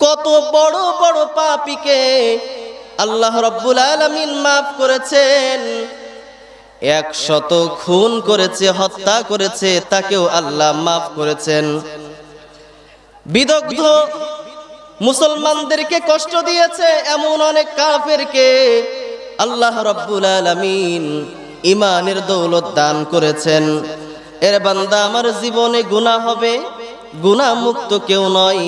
কত বড় বড় পাপীকে আল্লাহ রাব্বুল আলামিন মাফ করেছেন। 100 খুন করেছে, হত্যা করেছে, তাকেও আল্লাহ মাফ করেছেন। বিদগ্ধ মুসলমানদেরকে কষ্ট দিয়েছে এমন অনেক কাফেরকে আল্লাহ রাব্বুল আলামিন ঈমানের দৌলত দান করেছেন। এর বান্দা, আমার জীবনে গুনাহ হবে, গুনাহ মুক্ত কেউ নয়,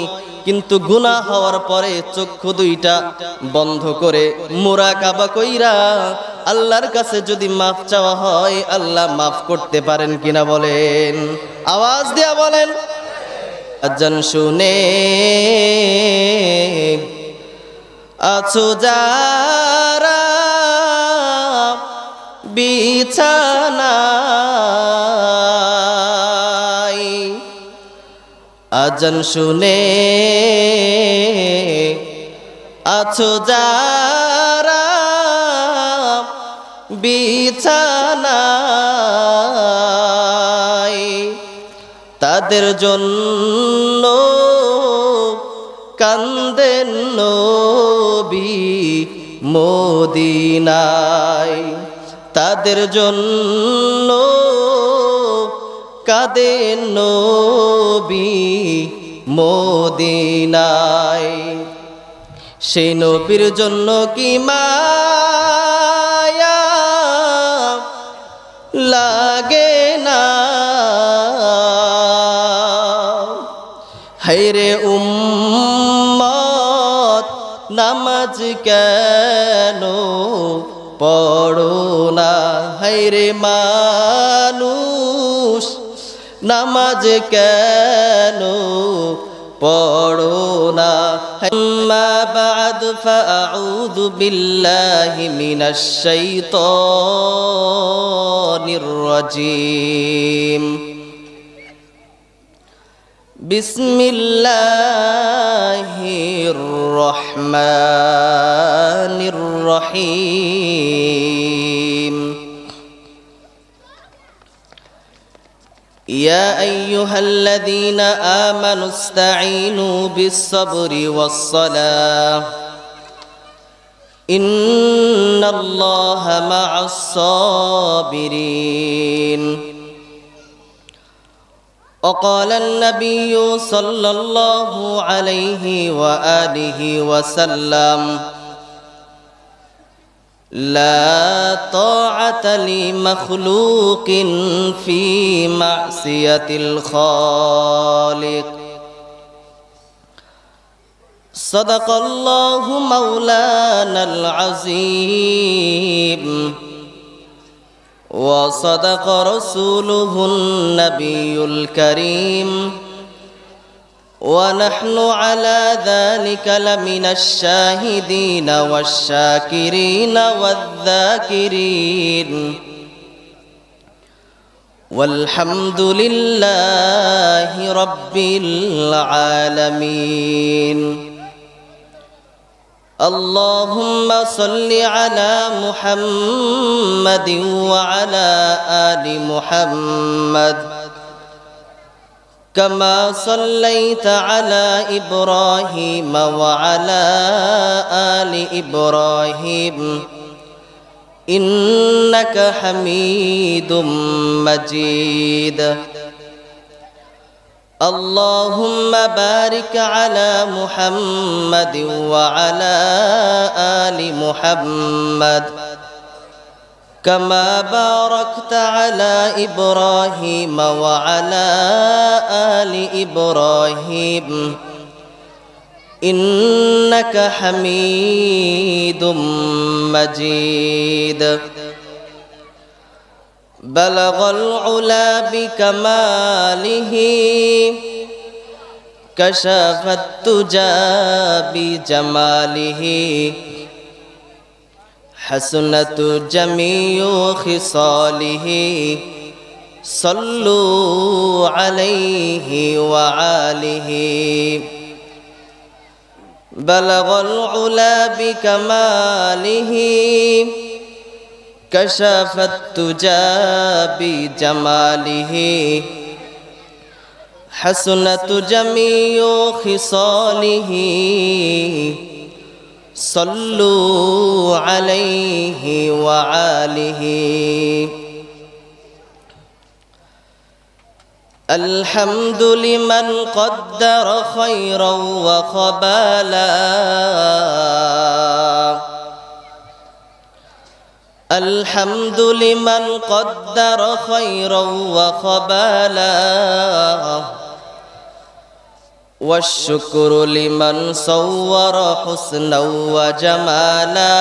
কিন্তু গুনাহ হওয়ার পরে চক্ষু দুইটা বন্ধ করে মুরাকাবা কইরা আল্লাহর কাছে যদি মাফ চাওয়া হয়, আল্লাহ মাফ করতে পারেন কিনা বলেন? আওয়াজ দিয়া বলেন। আজান শুনে আছো যারা বিছানায়, আজান শুনে আছো যারা বিছানায়, তাদের জন্য কান্দেন নবী মদিনায়, তাদের জন্য কাঁদেন নবী মদিনায়। সেই নবীর জন্য কি মায়া লাগে না? হায়রে উম্মত, নামাজ কেন পড়ো না? হায়রে মানুষ, নামাজ কেন পড়ো না? আম্মা বা'দ ফাআউযু বিল্লাহি মিনাশ শাইতানির রাজীম। বিসমিল্লাহির রহমানির রহিম। ইয়া আইয়ুহাল্লাযীনা আমানুস্তাঈনু বিস-সাবরি ওয়াস-সালাহ, ইন্নাল্লাহা মা'আস-সাবিরিন। وقال النبي صلى الله عليه وآله وسلم: لا طاعة لمخلوق في معصية الخالق. صدق الله مولانا العظيم، وصدق رسوله النبي الكريم، ونحن على ذلك لمن الشاهدين والشاكرين والذاكرين، والحمد لله رب العالمين. اللهم صل على محمد وعلى آل محمد، كما صليت على إبراهيم وعلى آل إبراهيم إنك حميد مجيد. اللهم بارك على محمد وعلى آل محمد، كما باركت على إبراهيم وعلى آل إبراهيم إنك حميد مجيد. بلغ العلا بكماله، كشف الدجى بجماله، حسنت جميع خصاله، صلوا عليه وآله. بلغ العلا بكماله، كشف الدجى بجماله، حسنت جميع خصاله صلوا عليه وآله الحمد لمن قدر خيرا وقبالا الحمد لمن قدر خيرا وقبالا والشكر لمن صور حسنا وجمالا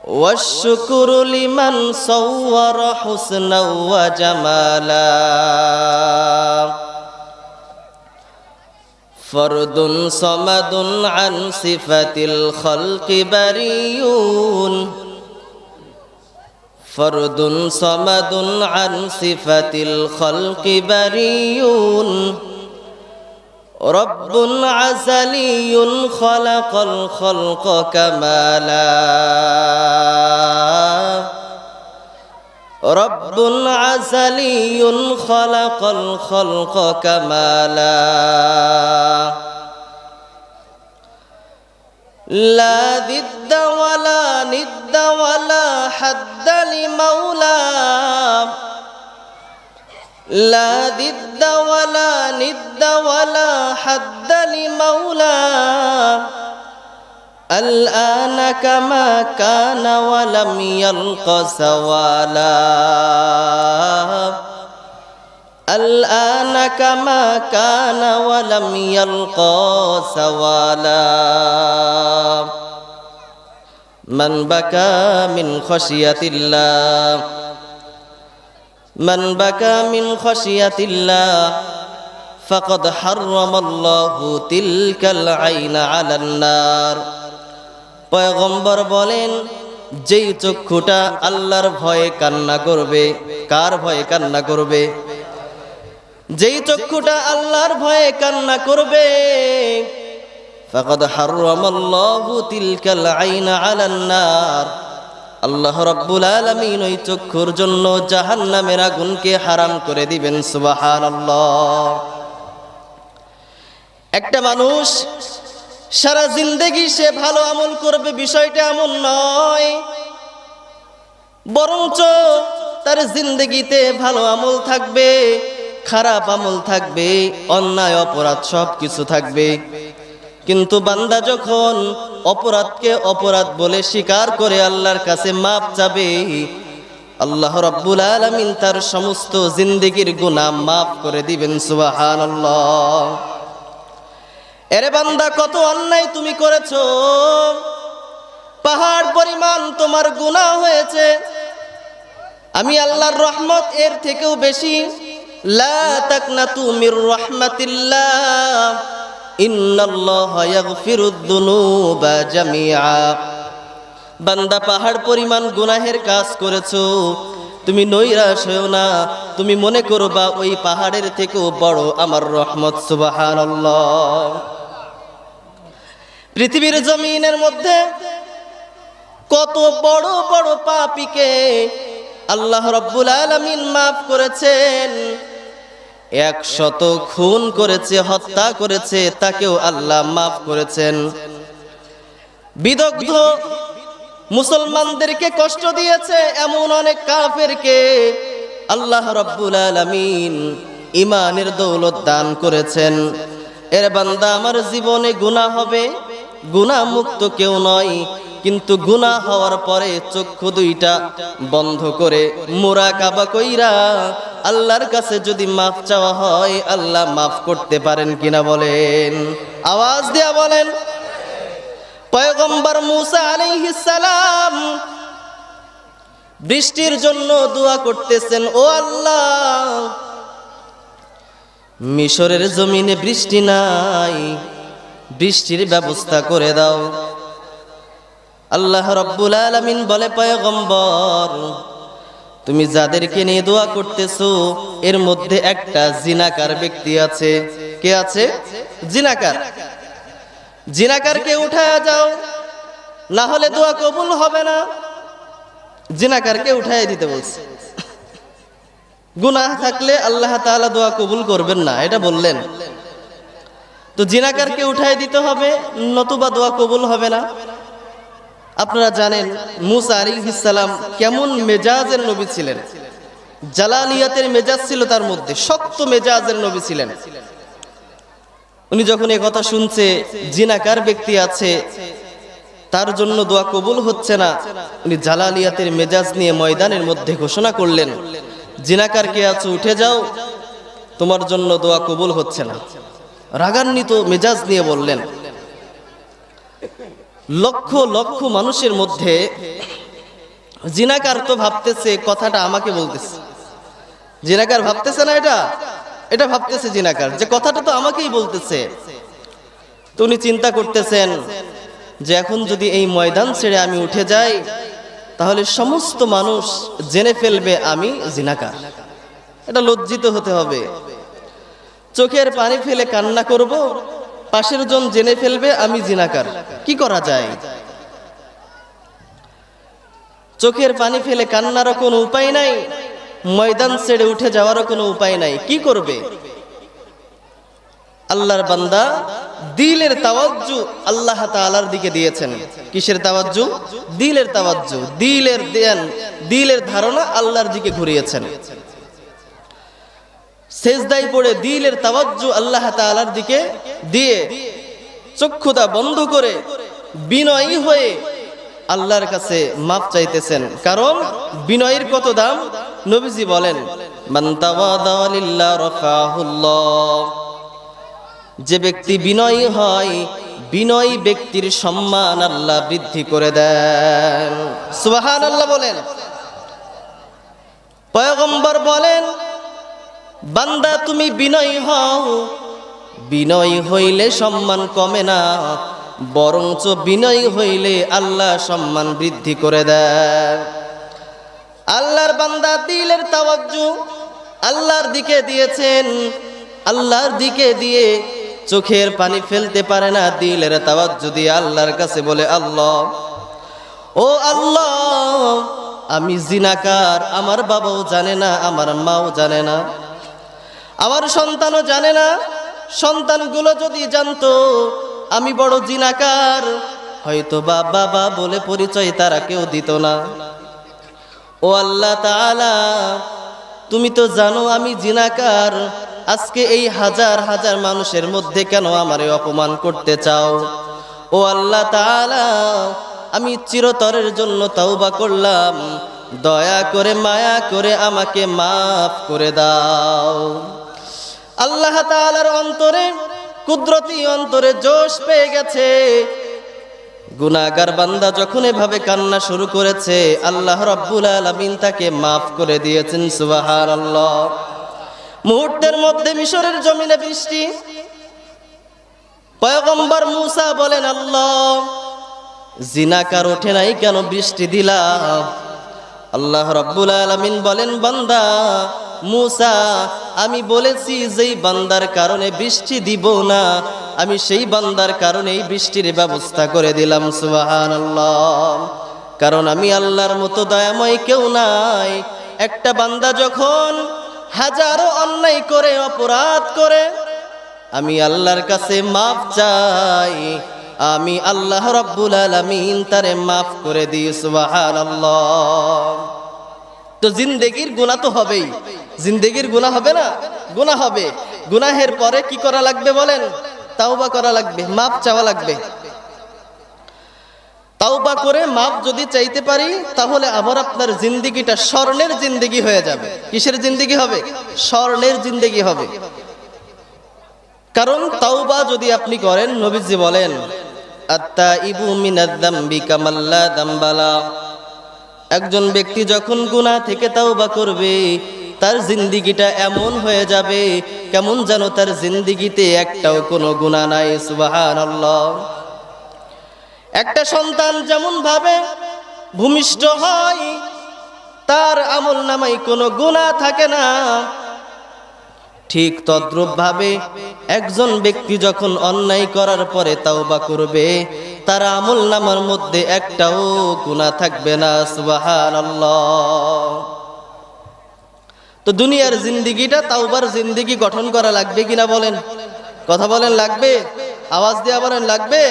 والشكر لمن صور حسنا وجمالا فرد صمد عن صفة الخلق بريون فرد صمد عن صفة الخلق بريون رب عزلي خلق الخلق كمالا رب عزلي خلق الخلق كمالا لا ضد ولا ند ولا حد لمولى لا ضد ولا ند ولا حد لمولى الآن كما كان ولم يلق زوالا الآن كما كان ولم يلق زوالا من بكى من خشية الله من بكى من خشية الله فقد حرم الله تلك العين على النار পয়গম্বর বলেন যেই চক্ষুটা আল্লাহর ভয়ে কান্না করবে কার ভয়ে কান্না করবে যেই চক্ষুটা আল্লাহর ভয়ে কান্না করবে ফাকাদ হারামাল্লাহু তিলকাল আইনা আলান নার আল্লাহ রাব্বুল আলামিন ওই চক্ষুর জন্য জাহান্নামের আগুনকে হারাম করে দিবেন সুবহানাল্লাহ একটা মানুষ সারা জিন্দেগি সে ভালো আমল করবে বিষয়টা এমন নয় বরঞ্চ তার জিন্দেগিতে ভালো আমল থাকবে খারাপ আমল থাকবে অন্যায় অপরাধ সব কিছু থাকবে কিন্তু বান্দা যখন অপরাধকে অপরাধ বলে স্বীকার করে আল্লাহর কাছে মাপ চাবে আল্লাহ রাব্বুল আলামিন তার সমস্ত জিন্দেগির গুনাহ মাফ করে দিবেন সুবহানাল্লাহ এরে বান্দা কত অন্যায় তুমি করেছো পাহাড় পরিমাণ তোমার গুনাহ হয়েছে আমি আল্লাহর রহমত এর থেকেও বেশি লা তাকনাতু মির রাহমাতিল্লাহ ইন্নাল্লাহা ইয়াগফিরুদ যুনুবা জামিআ বান্দা পাহাড় পরিমাণ গুনাহের কাজ করেছো তুমি নৈরাশ হও না তুমি মনে করবা ওই পাহাড়ের থেকেও বড় আমার রহমত সুবহানাল্লাহ পৃথিবীর জমিনের মধ্যে কত বড় বড় পাপীকে আল্লাহ রাব্বুল আলামিন মাফ করেছেন 100 খুন করেছে হত্যা করেছে তাকেও আল্লাহ মাফ করেছেন বিদগ্ধ মুসলমানদেরকে কষ্ট দিয়েছে এমন অনেক কাফেরকে আল্লাহ রাব্বুল আলামিন ঈমানের দৌলত দান করেছেন এর বান্দা আমার জীবনে গুনাহ হবে গুনাহ মুক্ত কেউ নয় কিন্তু গুনাহ হওয়ার পরে চক্ষু দুইটা বন্ধ করে মুরাকাবা কইরা আল্লাহর কাছে যদি মাফ চাওয়া হয় আল্লাহ মাফ করতে পারেন কিনা বলেন আওয়াজ দিয়া বলেন পয়গম্বর মুসা আলাইহিস সালাম বৃষ্টির জন্য দোয়া করতেছেন ও আল্লাহ মিশরের জমিনে বৃষ্টি নাই বৃষ্টির ব্যবস্থা করে দাও আল্লাহ রাব্বুল আলামিন বলে পয়গম্বর তুমি যাদেরকে নিয়ে দোয়া করতেছো এর মধ্যে একটা জিনাকার ব্যক্তি আছে কে আছে জিনাকার জিনাকারকে উঠায়া যাও না হলে দোয়া কবুল হবে না জিনাকারকে উঠায় দিতে বলছে গুনাহ থাকলে আল্লাহ তাআলা দোয়া কবুল করবেন না, এটা বললেন। তো জিনাকারকে উঠায় দিতে হবে, নতুবা দোয়া কবুল হবে না। আপনারা জানেন মুসা আলাইহিস সালাম কেমন মেজাজের নবী ছিলেন, জালালিয়াতের মেজাজ ছিল তার মধ্যে, শক্ত মেজাজের নবী ছিলেন। উনি যখন এই কথা শুনছে জিনাকার ব্যক্তি আছে, তার জন্য দোয়া কবুল হচ্ছে না, উনি জালালিয়াতের মেজাজ নিয়ে ময়দানের মধ্যে ঘোষণা করলেন, জিনাকার কে আছো উঠে যাও, তোমার জন্য দোয়া কবুল হচ্ছে না। রাগান্বিত মেজাজ নিয়ে বললেন। লক্ষ লক্ষ মানুষের মধ্যে জিনাকার তো ভাবতেছে কথাটা আমাকে বলতেছে, জিনাকার ভাবতেছে না, এটা ভাবতেছে জিনাকার যে কথাটা তো আমাকেই বলতেছে। তো উনি চিন্তা করতেছেন যে এখন যদি এই ময়দান ছেড়ে আমি উঠে যাই, তাহলে সমস্ত মানুষ জেনে ফেলবে আমি জিনাকার, এটা লজ্জিত হতে হবে। চোখের পানি ফেলে কান্না করব, পাশের জন জেনে ফেলবে আমি জিনাকার, কি করা যায়? চোখের পানি ফেলে কান্নারও কোনো উপায় নাই, ময়দান ছেড়ে উঠে যাওয়ারও কোনো উপায় নাই, কি করবে? আল্লাহর বান্দা দিলের তাওয়াজ্জু আল্লাহ তাআলার দিকে দিয়েছেন। কিসের তাওয়াজ্জু? দিলের তাওয়াজ্জু, দিলের ধারণা আল্লাহর দিকে ঘুরিয়েছেন। সেজদায় পড়ে দিলের তাওয়াজ্জু আল্লাহ তাআলার দিকে দিয়ে চক্ষুটা বন্ধ করে বিনয়ী হয়ে আল্লাহর কাছে মাপ চাইতেছেন। কারণ বিনয়ের কত দাম, নবীজি বলেন, মান তাওয়াদা লিল্লাহ রাফাহুল্লাহ। যে ব্যক্তি বিনয়ী হয়, বিনয়ী ব্যক্তির সম্মান আল্লাহ বৃদ্ধি করে দেন। সুবহানাল্লাহ বলেন। পয়গম্বর বলেন, বান্দা তুমি বিনয়ী হও, বিনয়ী হইলে সম্মান কমে না, বরঞ্চ বিনয়ী হইলে আল্লাহ সম্মান বৃদ্ধি করে দেয়। আল্লাহর বান্দা দিলের তাওয়াজ্জু আল্লাহর দিকে দিয়েছেন, আল্লাহর দিকে দিয়ে চোখের পানি ফেলতে পারে না, দিলের তাওয়াজ্জু দিয়ে আল্লাহর কাছে বলে, আল্লাহ, ও আল্লাহ, আমি জিনাকার, আমার বাবাও জানে না, আমার মাও জানে না, আমার সন্তানও জানে না। সন্তানগুলো যদি জানতো আমি বড় জিনাকার, হয়তো বাবা বলে পরিচয় তারা কেউ দিত না। ও আল্লাহ তাআলা, তুমি তো জানো আমি জিনাকার, আজকে এই হাজার হাজার মানুষের মধ্যে কেন আমারে অপমান করতে চাও? ও আল্লাহ তাআলা, আমি চিরতরের জন্য তওবা করলাম, দয়া করে মায়া করে আমাকে মাফ করে দাও। আল্লাহ তাআলার অন্তরে, কুদরতি অন্তরে জোশ পেয়ে গেছে। গুনাহগার বান্দা যখন এভাবে কান্না শুরু করেছে, আল্লাহ রাব্বুল আলামিন তাকে মাফ করে দিয়েছেন। সুবহানাল্লাহ। মুহূর্তের মধ্যে মিশরের জমিনে বৃষ্টি। পয়গম্বর মুসা বলেন, আল্লাহ, জিনাকার ওঠে নাই কেন বৃষ্টি দিলা? আল্লাহ রাব্বুল আলামিন বলেন, বান্দা মুসা, আমি বলেছি যেই বান্দার কারণে বৃষ্টি দিব না, আমি সেই বান্দার কারণে এই বৃষ্টির ব্যবস্থা করে দিলাম। সুবহানাল্লাহ। কারণ আমি আল্লাহর মতো দয়াময় কেউ নাই। একটা বান্দা যখন হাজারো অন্যায় করে, অপরাধ করে, আমি আল্লাহর কাছে মাফ চাই, আমি আল্লাহ রাব্বুল আলামিন তারে মাফ করে দিই। সুবহানাল্লাহ। তো জিন্দেগির গুনাহ তো হবেই, জিন্দেগির গুনাহ হবে না? গুনাহ হবে। গুনাহের পরে কি করা লাগবে বলেন? তাওবা করা লাগবে, মাফ চাওয়া লাগবে। তাওবা করে মাফ যদি চাইতে পারি, তাহলে আবার আপনার জিন্দেগিটা স্বর্ণের জিন্দেগি হয়ে যাবে। কিসের জিন্দেগি হবে? স্বর্ণের জিন্দেগি হবে। কারণ তাওবা যদি আপনি করেন, নবীজি বলেন, আত্তাইবু মিনাদ যামবি কামাল্লা যামবালা। একজন ব্যক্তি যখন গুনাহ থেকে তাওবা করবে, তার জিন্দেগিটা এমন হয়ে যাবে কেমন যেন তার জিন্দেগিতে একটাও কোনো গুনাহ নাই। সুবহানাল্লাহ। একটা সন্তান যেমন ভাবে ভূমিষ্ঠ হয়, তার আমল নামায় কোনো গুনাহ থাকে না, ঠিক তদ্রূপ ভাবে একজন ব্যক্তি যখন অন্যায় করার পরে তাওবা করবে, তার আমল নামার মধ্যে একটাও গুনাহ থাকবে না। সুবহানাল্লাহ। তো দুনিয়ার জিন্দিগিটা তাওবার জিন্দিগি গঠন করা লাগবে কিনা বলেন? কথা বলেন, লাগবে? আওয়াজ দিয়ে বলেন, লাগবে?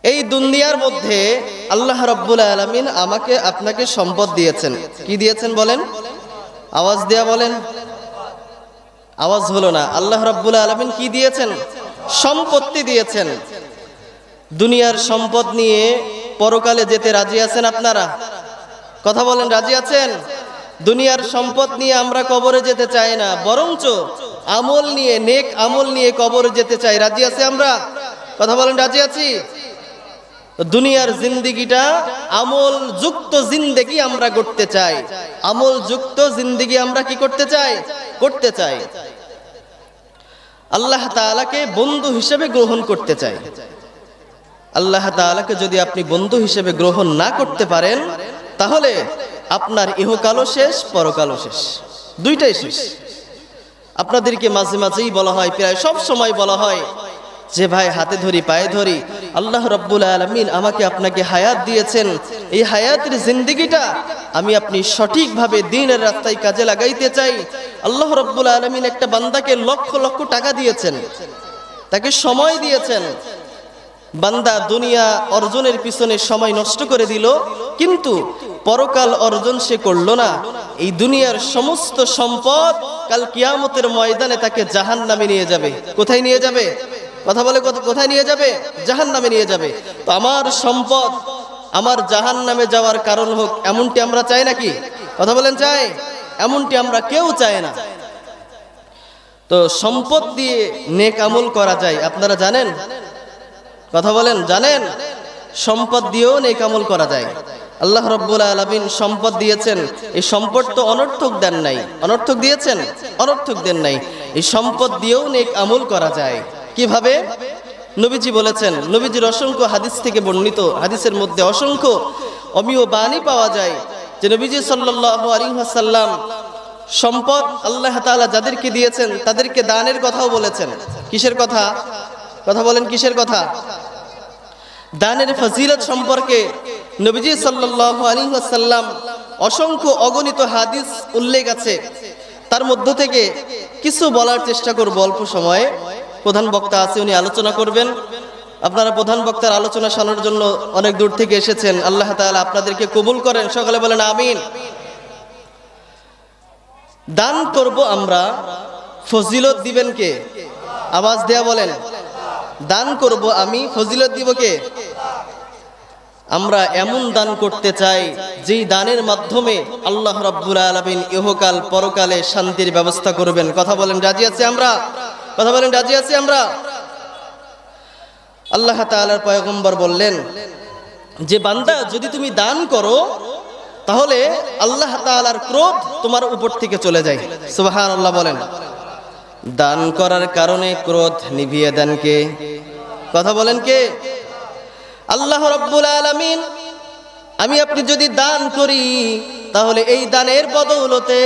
এই দুনিয়ার মধ্যে আল্লাহ রাব্বুল আলামিন আমাকে আপনাকে সম্পদ দিয়েছেন। কি দিয়েছেন বলেন? আওয়াজ দিয়ে বলেন। আওয়াজ হলো না। আল্লাহ রাব্বুল আলামিন কি দিয়েছেন? সম্পত্তি দিয়েছেন। দুনিয়ার সম্পদ নিয়ে পরকালে যেতে রাজি আছেন আপনারা? কথা বলেন, রাজি আছেন? দুনিয়ার সম্পদ নিয়ে আমরা কবরে যেতে চাই না, বরঞ্চ আমল নিয়ে, নেক আমল নিয়ে কবরে যেতে চাই। রাজি আছি আমরা? কথা বলেন, রাজি আছি? দুনিয়ার জিন্দিগিটা আমল যুক্ত জিন্দেগি আমরা করতে চাই। আমল যুক্ত জিন্দেগি আমরা কি করতে চাই? করতে চাই। আল্লাহ তাআলাকে বন্ধু হিসেবে গ্রহণ করতে চাই। আল্লাহ তাআলাকে যদি আপনি বন্ধু হিসেবে গ্রহণ না করতে পারেন, তাহলে আপনার ইহকালও শেষ, পরকালও শেষ, দুইটাই শেষ। আপনাদেরকে মাঝে মাঝেই বলা হয়, প্রায় সব সময় বলা হয় যে ভাই হাতে ধরি, পায়ে ধরি, আল্লাহ রাব্বুল আলামিন আমাকে আপনাকে হায়াত দিয়েছেন, এই হায়াতের জিন্দেগিটা আমি আপনি সঠিকভাবে দ্বীনের রাস্তায় কাজে লাগাইতে চাই। আল্লাহ রাব্বুল আলামিন একটা বান্দাকে লক্ষ লক্ষ টাকা দিয়েছেন, তাকে সময় দিয়েছেন। বান্দা দুনিয়া অর্জনের পিছনে সময় নষ্ট করে দিল, কিন্তু পরকাল অর্জন সে করলো না। এই দুনিয়ার সমস্ত সম্পদ কাল কিয়ামতের ময়দানে তাকে জাহান্নামে নিয়ে যাবে। কোথায় নিয়ে যাবে? কথা বলে, কোথায় নিয়ে যাবে? জাহান্নামে নিয়ে যাবে। তো আমার সম্পদ আমার জাহান্নামে যাওয়ার কারণ হোক, এমনটি আমরা চাই নাকি? কথা বলেন, চাই? এমনটি আমরা কেউ চাই না। তো সম্পদ দিয়ে নেক আমল করা যায়, আপনারা জানেন? কথা বলেন, জানেন? সম্পদ দিয়েও নেক আমল করা যায়। আল্লাহ রাব্বুল আলামিন সম্পদ দিয়েছেন, এই সম্পদ তো অনর্থক দেন নাই। অনর্থক দিয়েছেন? অনর্থক দেন নাই। এই সম্পদ দিয়েও নেক আমল করা যায়। কিভাবে? নবীজি বলেছেন, নবীজির অসংখ্য হাদিস থেকে বর্ণিত, হাদিসের মধ্যে অসংখ্য অমীয় বাণী পাওয়া যায় যে নবীজি সাল্লাল্লাহু আলাইহি ওয়াসাল্লাম সম্পদ আল্লাহ তাআলা যাদেরকে দিয়েছেন তাদেরকে দানের কথাও বলেছেন। কিসের কথা? কথা বলেন, কিসের কথা? দানের ফজিলত সম্পর্কে নবীজি সাল্লাল্লাহু আলাইহি ওয়াসাল্লাম অসংখ্য অগণিত হাদিস উল্লেখ আছে। তার মধ্য থেকে কিছু বলার চেষ্টা করব অল্প সময়ে। প্রধান বক্তা আছে, উনি আলোচনা করবেন। আপনারা প্রধান বক্তার আলোচনা শোনার জন্য অনেক দূর থেকে এসেছেন। আল্লাহ তাআলা আপনাদেরকে কবুল করেন, সকলে বলেন আমিন। দান করব আমরা, ফজিলত দিবেন কে? আওয়াজ দেয়া বলেন। দান করব আমি, ফজিলত দিব কে? আমরা এমন দান করতে চাই যেই দানের মাধ্যমে আল্লাহ রাব্বুল আলামিন ইহকাল পরকালে শান্তির ব্যবস্থা করবেন। কথা বলেন, রাজি আছি আমরা? কথা বলেন, রাজি আছি আমরা? আল্লাহ তাআলার পয়গম্বর বললেন যে বান্দা যদি তুমি দান করো তাহলে আল্লাহ তাআলার ক্রোধ তোমার উপর থেকে চলে যায়। সুবহানাল্লাহ বলেন। দান করার কারণে ক্রোধ নিভিয়ে দেন কে? কথা বলেন, কে? আল্লাহ রাব্বুল আলামিন। আমি আপনি যদি দান করি তাহলে এই দানের বদৌলতে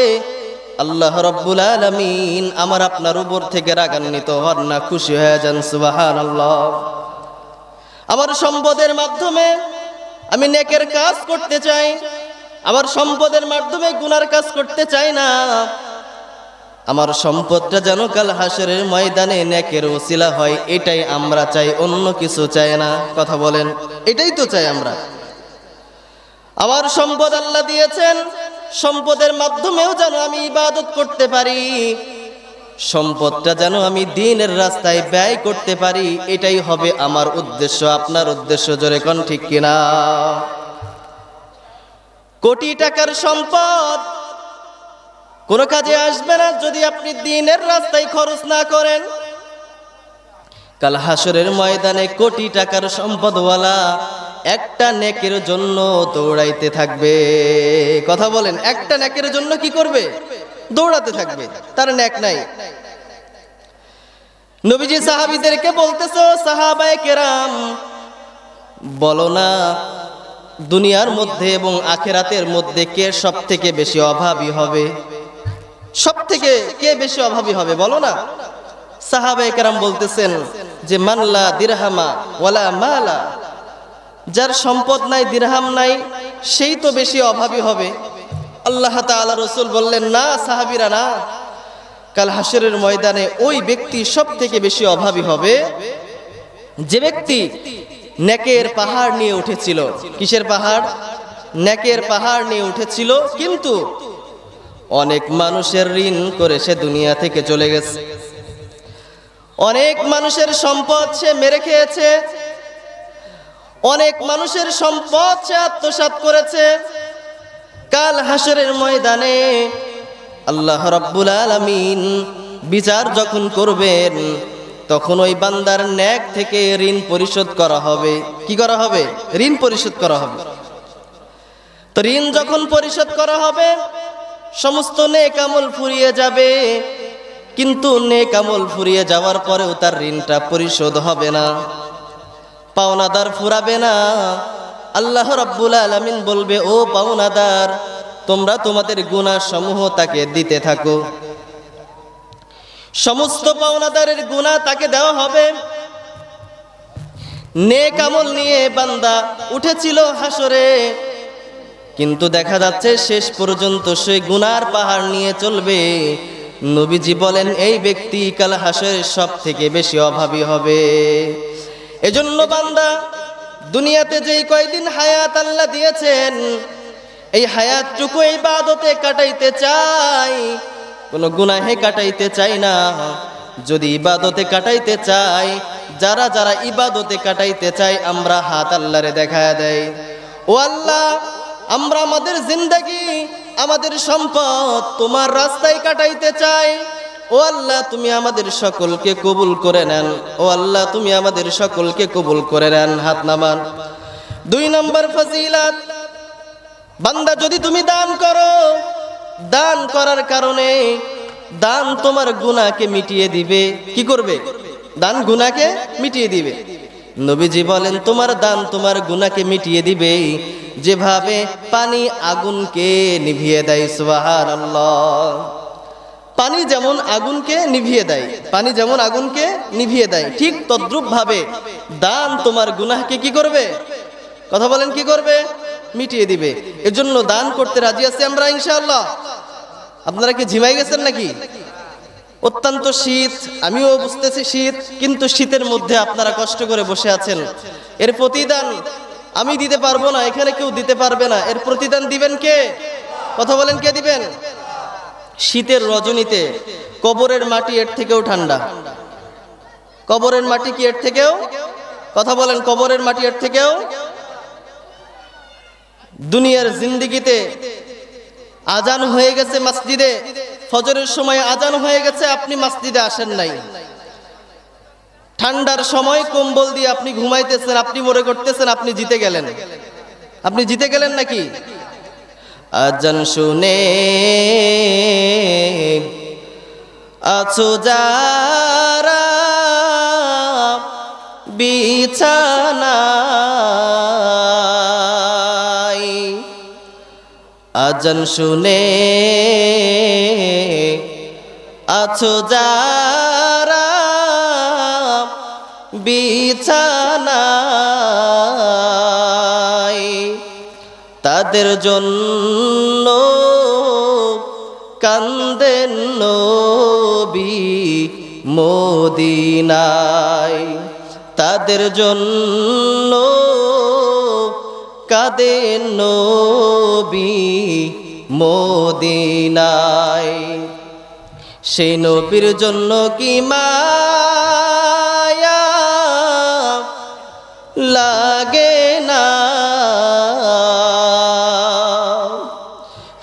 আল্লাহ রাব্বুল আলামিন আমার আপনার উপর থেকে রাগান্বিত হন না, খুশি হয়ে যান। সুবহানাল্লাহ। আমার সম্পদের মাধ্যমে আমি নেকের কাজ করতে চাই, আমার সম্পদের মাধ্যমে গুনার কাজ করতে চাই না। আমার সম্পদটা যেন কাল হাসরের ময়দানে নেকের ওসিলা হয়, এটাই আমরা চাই, অন্য কিছু চাই না। কথা বলেন, এটাই তো চাই আমরা। আমার সম্পদ আল্লাহ দিয়েছেন, সম্পদের মাধ্যমেও যেন আমি ইবাদত করতে পারি, সম্পদটা যেন আমি দ্বীনের রাস্তায় ব্যয় করতে পারি, এটাই হবে আমার উদ্দেশ্য। আপনার উদ্দেশ্য জোরে কোন, ঠিক কিনা? কোটি টাকার সম্পদ কোনো কাজে আসবে না যদি আপনি দ্বীনের রাস্তায় খরচ না করেন। কাল হাসরের ময়দানে কোটি টাকার সম্পদওয়ালা একটা নেকের জন্য দৌড়াইতে থাকবে। কথা বলেন, একটা নেকের জন্য কি করবে? দৌড়াতে থাকবে, তার নেক নাই। নবীজি সাহাবীদেরকে বলতেছে, সাহাবায়ে কেরাম বলো না দুনিয়ার মধ্যে এবং আখিরাতের মধ্যে কে সব থেকে বেশি অভাবী হবে? সব থেকে কে বেশি অভাবী হবে বলো না? সাহাবায়ে কেরাম বলতেছেন যে মানলা দিরহামা ওয়ালা মালা, যার সম্পদ নাই, দিরহাম নাই, সেই তো বেশি অভাবী হবে। আল্লাহ তাআলা রাসূল বললেন, না সাহাবীরা না, কাল হাসরের ময়দানে ওই ব্যক্তি সব থেকে বেশি অভাবী হবে যে ব্যক্তি নেকের পাহাড় নিয়ে উঠেছিল। কিসের পাহাড়? নেকের পাহাড় নিয়ে উঠেছিল, কিন্তু অনেক মানুষের ঋণ করে সে দুনিয়া থেকে চলে গেছে। অনেক মানুষের সম্পদ সে মেরে খেয়েছে, অনেক মানুষের সম্পদ সে আত্মসাৎ করেছে। কাল হাসরের ময়দানে আল্লাহ রাব্বুল আলামিন বিচার যখন করবেন, তখন ওই বান্দার নেক থেকে ঋণ পরিশোধ করা হবে। কি করা হবে? ঋণ পরিশোধ করা হবে। তো ঋণ যখন পরিশোধ করা হবে, সমস্ত নেক আমল ফুরিয়ে যাবে, কিন্তু নেক আমল ফুরিয়ে যাওয়ার পরেও তার ঋণটা পরিশোধ হবে না, পাওনাদার ফুরাবে না। আল্লাহ রাব্বুল আলামিন বলবে, ও পাওনাদার, তোমরা তোমাদের গুনাহ সমূহ তাকে দিতে থাকো। সমস্ত পাওনাদারের গুনাহ তাকে দেওয়া হবে। নেক আমল নিয়ে বান্দা উঠেছিল হাসরে, কিন্তু দেখা যাচ্ছে শেষ পর্যন্ত সে গুনার পাহাড় নিয়ে চলবে। নবীজি বলেন, এই ব্যক্তি কাল হাসরের সব থেকে বেশি অভাবী হবে। এজন্য বান্দা দুনিয়াতে যেই কয়দিন হায়াত আল্লাহ দিয়েছেন, এই হায়াতটুকু ইবাদতে কাটাইতে চাই, কোনো গুনাহে কাটাইতে চাই না। যদি ইবাদতে কাটাইতে চাই, যারা যারা ইবাদতে কাটাইতে চাই, আমরা হাত আল্লাহরে দেখায় দেই, ও আল্লাহ, আমরা আমাদের জিন্দেগি, আমাদের সম্পদ তোমার রাস্তায় কাটাইতে চাই। ও আল্লাহ, তুমি আমাদের সকলকে কবুল করে নেন। ও আল্লাহ, তুমি আমাদের সকলকে কবুল করে নেন। হাত নামান। 2 নম্বর ফজিলত, বান্দা যদি তুমি দান করো, দান করার কারণে দান তোমার গুনাহকে মিটিয়ে দিবে। কি করবে? দান গুনাহকে মিটিয়ে দিবে। নবীজি বলেন, তোমার দান তোমার গুনাহকে মিটিয়ে দিবে, যেভাবে পানি আগুনকে নিভিয়ে দেয়। সুবহানাল্লাহ। পানি যেমন আগুনকে নিভিয়ে দেয়, পানি যেমন আগুনকে নিভিয়ে দেয়, ঠিক তদ্রূপ ভাবে দান তোমার গুনাহকে কি করবে? কথা বলেন, কি করবে? মিটিয়ে দিবে। এজন্য দান করতে রাজি আছি আমরা ইনশাআল্লাহ। আপনারা কি ঝিমাই গেছেন নাকি? অত্যন্ত শীত, আমিও বুঝতেছি শীত, কিন্তু শীতের মধ্যে আপনারা কষ্ট করে বসে আছেন। এর প্রতিদান আমি দিতে পারবো না, এখানে কেউ দিতে পারবে না। এর প্রতিদান দিবেন কে? কথা বলেন, কে দিবেন? শীতের রজনীতে কবরের মাটি এর থেকেও ঠান্ডা। কবরের মাটি কি এর থেকেও? কথা বলেন, কবরের মাটি এর থেকেও? দুনিয়ার জিন্দেগিতে আজান হয়ে গেছে মসজিদে, ফজরের সময় আজান হয়ে গেছে, আপনি মসজিদে আসেন নাই। ঠান্ডার সময় কম্বল দিয়ে আপনি ঘুমাইতেছেন, আপনি মনে করতেছেন আপনি জিতে গেলেন। আপনি জিতে গেলেন নাকি? আজান শুনে আছো যারা বিছানায়, আজান শুনে আছো যারা বিছানায়, তাদের জন্য কান্দেন নবী মদিনায়, তাদের জন্য কাঁদেন নবী মদিনায়। সেই নবীর জন্য কি মায়া লাগে না?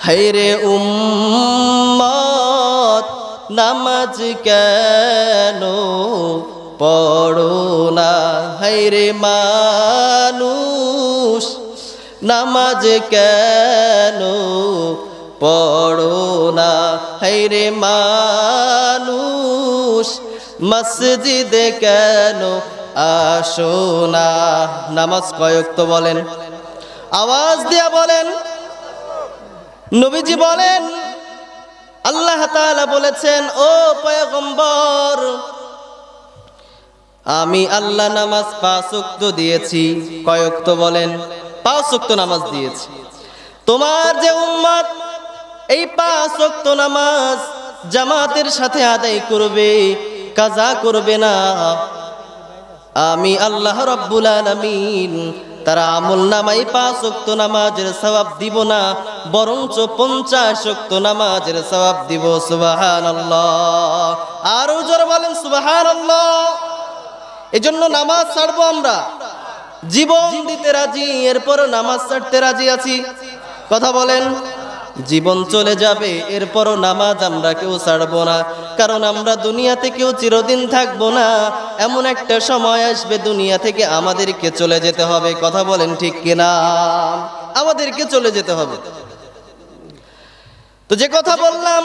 হায়রে উম্মত, নামাজ কেন পড়ো না? হায়রে মানুষ, নামাজ কেন পড়ো না? হায়রে মানুষ, মসজিদে কেন আসো না? নামাজ কয় ওয়াক্ত বলেন? আওয়াজ দিয়া বলেন। নবীজি বলেন, আল্লাহ তাআলা বলেছেন, ও পয়গম্বর, আমি আল্লাহ নামাজ 5 ওয়াক্ত দিয়েছি। কয় ওয়াক্ত বলেন? 5 ওয়াক্ত নামাজ দিয়েছি। তোমার যে উম্মত এই 5 ওয়াক্ত নামাজ জামাতের সাথে আদায় করবে, কাজা করবে না, আমি আল্লাহ রাব্বুল আলামিন তার আমলনামায় 5 ওয়াক্ত নামাজের সওয়াব দিব না, বরঞ্চ 50 ওয়াক্ত নামাজের সওয়াব দিব। সুবহানাল্লাহ। আরো জোরে বলেন সুবহানাল্লাহ। এজন্য নামাজ ছাড়বো আমরা, জীবন দিতে রাজি, এরপর নামাজ ছাড়তে রাজি আছি? কথা বলেন। জীবন চলে যাবে, এরপরও নামাজ আমরা কেউ ছাড়বো না, কারণ আমরা দুনিয়াতে কেউ চিরদিন থাকবো না। এমন একটা সময় আসবে দুনিয়া থেকে আমাদেরকে চলে যেতে হবে। কথা বলেন ঠিক কিনা? আমাদেরকে চলে যেতে হবে। তো যে কথা বললাম,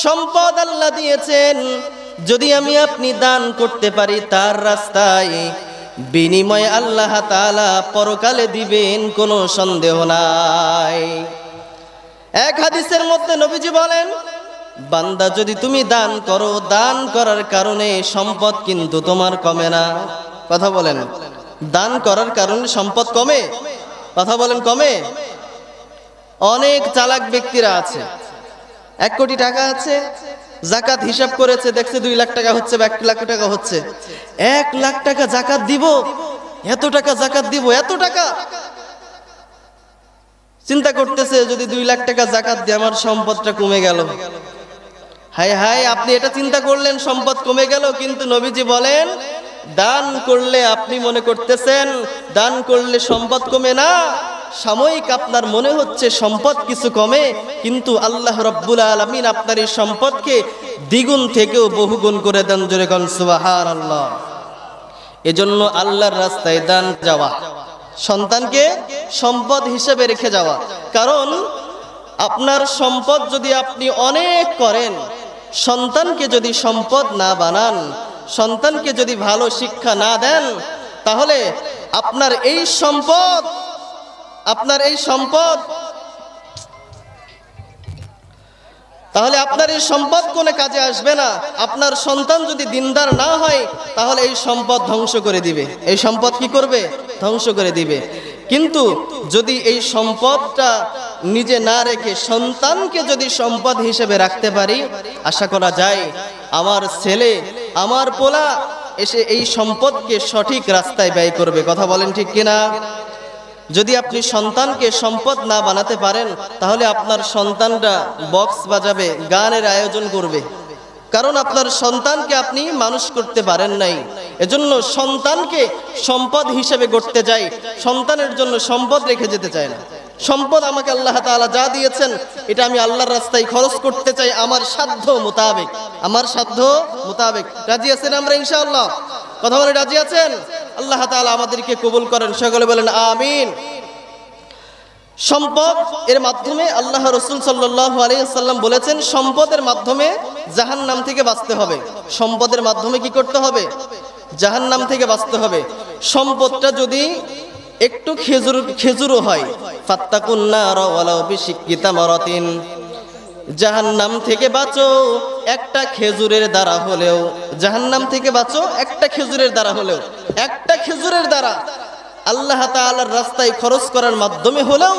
সম্পদ আল্লাহ দিয়েছেন, যদি আমি আপনি দান করতে পারি তার রাস্তায়, বিনিময়ে আল্লাহ তাআলা পরকালে দিবেন, কোনো সন্দেহ নাই। এক হাদিসের মধ্যে নবীজি বলেন, বান্দা যদি তুমি দান করো, দান করার কারণে সম্পদ কিন্তু তোমার কমে না। কথা বলেন, দান করার কারণে সম্পদ কমে? কথা বলেন, কমে? অনেক চালাক ব্যক্তিরা আছে, 1 কোটি টাকা আছে, জাকাত হিসাব করেছে, দেখছে 2 লাখ টাকা হচ্ছে বা 1 লাখ টাকা হচ্ছে, 1 লাখ টাকা জাকাত দিব, এত টাকা জাকাত দিব, এত টাকা। চিন্তা করতেছে যদি 2 লাখ টাকা জাকাত দিয়ে আমার সম্পদটা কমে গেল। হায় হায়, আপনি এটা চিন্তা করলেন সম্পদ কমে গেল, কিন্তু নবীজি বলেন দান করলে আপনি মনে করতেছেন দান করলে সম্পদ কমে না, সাময়িক আপনার মনে হচ্ছে সম্পদ কিছু কমে, কিন্তু আল্লাহ রাব্বুল আলামিন আপনার এই সম্পদকে দ্বিগুণ থেকেও বহুগুণ করে দেন। জোরে কোন সুবহানাল্লাহ। এজন্য আল্লাহর রাস্তায় দান যাওয়া, সন্তানকে সম্পদ হিসেবে রেখে যাওয়া। কারণ আপনার সম্পদ যদি আপনি অনেক করেন, সন্তানকে যদি সম্পদ না বানান, সন্তানকে যদি ভালো শিক্ষা না দেন, তাহলে আপনার এই সম্পদ কোনো কাজে আসবে না। আপনার সন্তান যদি দিনদার না হয়, তাহলে এই সম্পদ ধ্বংস করে দিবে। এই সম্পদ কি করবে? ধ্বংস করে দিবে। কিন্তু যদি এই সম্পদটা নিজে না রেখে সন্তানকে যদি সম্পদ হিসেবে রাখতে পারি, আশা করা যায় আমার ছেলে, আমার পোলা এসে এই সম্পদকে সঠিক রাস্তায় ব্যয় করবে। কথা বলেন ঠিক কিনা? যদি আপনি সন্তানকে সম্পদ না বানাতে পারেন, তাহলে আপনার সন্তানরা বক্স বাজাবে, গানের আয়োজন করবে, কারণ আপনার সন্তানকে আপনি মানুষ করতে পারেন নাই। এজন্য সন্তানকে সম্পদ হিসেবে গড়তে চাই, সন্তানের জন্য সম্পদ রেখে যেতে চায় না। সম্পদ আমাকে আল্লাহ তাআলা যা দিয়েছেন, এটা আমি আল্লাহর রাস্তায় খরচ করতে চাই আমার সাধ্য মোতাবেক। আমার সাধ্য মোতাবেক। রাজি আছেন আমরা ইনশাআল্লাহ? কথা বলে রাজি আছেন? আল্লাহ তাআলা আমাদেরকে কবুল করেন, সকলে বলেন আমিন। সম্পদ এর মাধ্যমে আল্লাহ রাসূল সাল্লাল্লাহু আলাইহি ওয়াসাল্লাম বলেছেন, সম্পদের মাধ্যমে জাহান্নাম থেকে বাঁচতে হবে। সম্পদের মাধ্যমে কি করতে হবে? জাহান্নাম থেকে বাঁচতে হবে। সম্পদটা যদি একটু খেজুরও হয়, ফাত্তাকুন নার ওয়ালাউ বিশিক্কি তামারাতিন, জাহান্নাম থেকে বাঁচো একটা খেজুরের দ্বারা হলেও। জাহান্নাম থেকে বাঁচো একটা খেজুরের দ্বারা হলেও। একটা খেজুরের দ্বারা আল্লাহ তাআলার রাস্তায় খরচ করার মাধ্যমে হলেও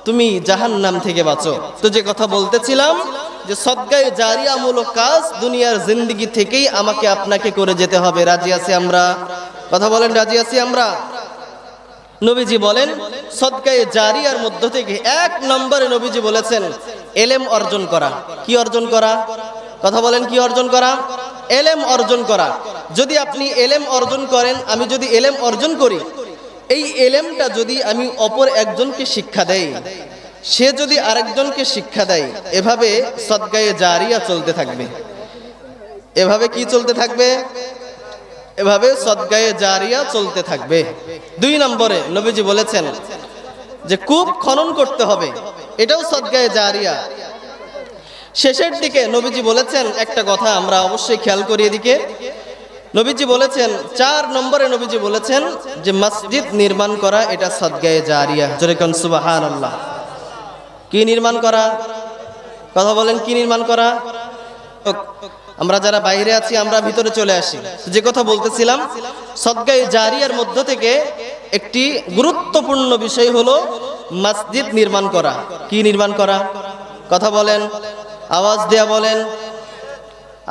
তুমি জাহান্নাম থেকে বাঁচো। তো যে কথা বলতেছিলাম, যে সদকায়ে জারিয়ামূলক কাজ দুনিয়ার জিন্দেগি থেকেই আমাকে আপনাকে করে যেতে হবে। রাজি আছি আমরা? কথা বলেন, রাজি আছি আমরা? নবীজি বলেন সদকায়ে জারিয়ার মধ্য থেকে 1 নম্বরে নবীজি বলেছেন ইলম অর্জন করা। কি অর্জন করা? কথা বলেন, কি অর্জন করা? ইলম অর্জন করা। যদি আপনি ইলম অর্জন করেন, আমি যদি ইলম অর্জন করি, এই ইলমটা যদি আমি অপর একজনকে শিক্ষা দেই, সে যদি আরেকজনকে শিক্ষা দেয়, এভাবে সদকায়ে জারিয়া চলতে থাকবে। এভাবে কি চলতে থাকবে? এভাবে সদকায়ে জারিয়া চলতে থাকবে। 2 নম্বরে নবীজি বলেছেন যে কূপ খনন করতে হবে, এটাও সদকায়ে জারিয়া। শেষের দিকে নবীজি বলেছেন একটা কথা আমরা অবশ্যই খেয়াল করি এদিকে। নবীজি বলেছেন 4 নম্বরে নবীজি বলেছেন যে মসজিদ নির্মাণ করা, এটা সদকায়ে জারিয়া। জোরে কোন সুবহানাল্লাহ। কি নির্মাণ করা? কথা বলেন, কি নির্মাণ করা? আমরা যারা বাইরে আছি আমরা ভিতরে চলে আসি। যে কথা বলতেছিলাম, সদকায়ে জারিয়ার মধ্য থেকে একটি গুরুত্বপূর্ণ বিষয় হলো মসজিদ নির্মাণ করা। কি নির্মাণ করা? কথা বলেন, আওয়াজ দেয়া বলেন।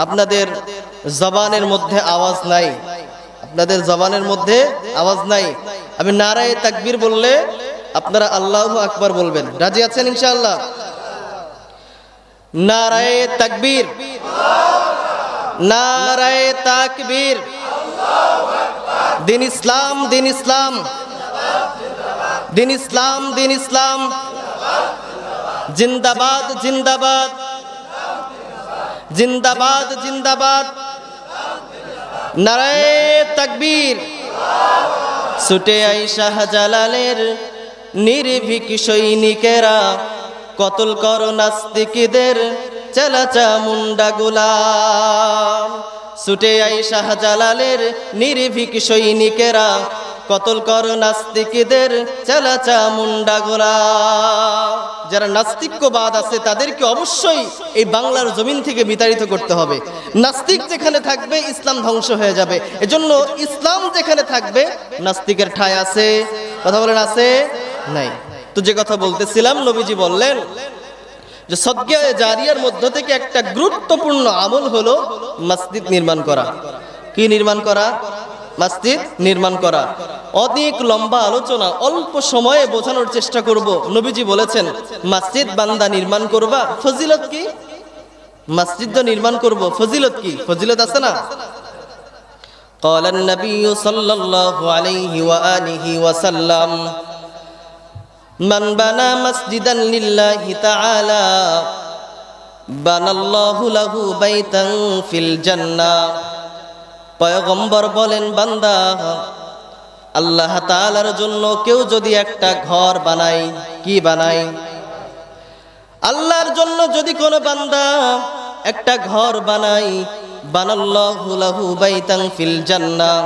আপনাদের জবানের মধ্যে আওয়াজ নাই, আপনাদের জবানের মধ্যে আওয়াজ নাই। আমি নারায়ে তাকবীর বললে আপনারা আল্লাহু আকবার বলবেন। রাজি আছেন ইনশাআল্লাহ? নারায়ে তাকবীর, নারায়ে তাকবীর। দিন ইসলাম, দিন ইসলাম, দিন ইসলাম, দিন ইসলাম। জিন্দাবাদ, জিন্দাবাদ, জিন্দাবাদ, জিন্দাবাদ। নারায়ে তাকবীর। ছুটে আই শাহজালালের নির্ভীক সৈনিকেরা, কতল কর নাস্তিকদের চালাচা মুন্ডা গোলাম। ছুটে আই শাহজালালের নির্ভীক সৈনিকেরা, কতল কর নাস্তিকদের চালাচা মুন্ডা গোলাম। যারা নাস্তিক্যবাদ আছে তাদেরকে অবশ্যই এই বাংলার জমিন থেকে বিতাড়িত করতে হবে। নাস্তিক যেখানে থাকবে ইসলাম ধ্বংস হয়ে যাবে। এজন্য ইসলাম যেখানে থাকবে নাস্তিকের ঠাঁই আছে। কথা বলেন, আছে নাই? তো যে কথা বলতেছিলাম, নবীজি বললেন যে সদকা জারিয়ার মধ্য থেকে একটা গুরুত্বপূর্ণ আমল হলো মসজিদ নির্মাণ করা। কি নির্মাণ করা? মসজিদ নির্মাণ করা। অনেক লম্বা আলোচনা, অল্প সময়ে বোঝানোর চেষ্টা করব। নবীজি বলেছেন মসজিদ বান্দা নির্মাণ করবা, ফজিলত কি? মসজিদ তো নির্মাণ করব, ফজিলত কি? ফজিলত আছে না? قال النبي صلى الله عليه وآله وسلم من بنى مسجدا لله تعالى بنى الله له بيتا في الجنة। পয়গম্বর বলেন, বান্দা আল্লাহ তাআলার জন্য কেউ যদি একটা ঘর বানায়, কি বানায়? আল্লাহর জন্য যদি কোনো বান্দা একটা ঘর বানায়, বানাল্লাহু লাহু বাইতান ফিল জান্নাহ,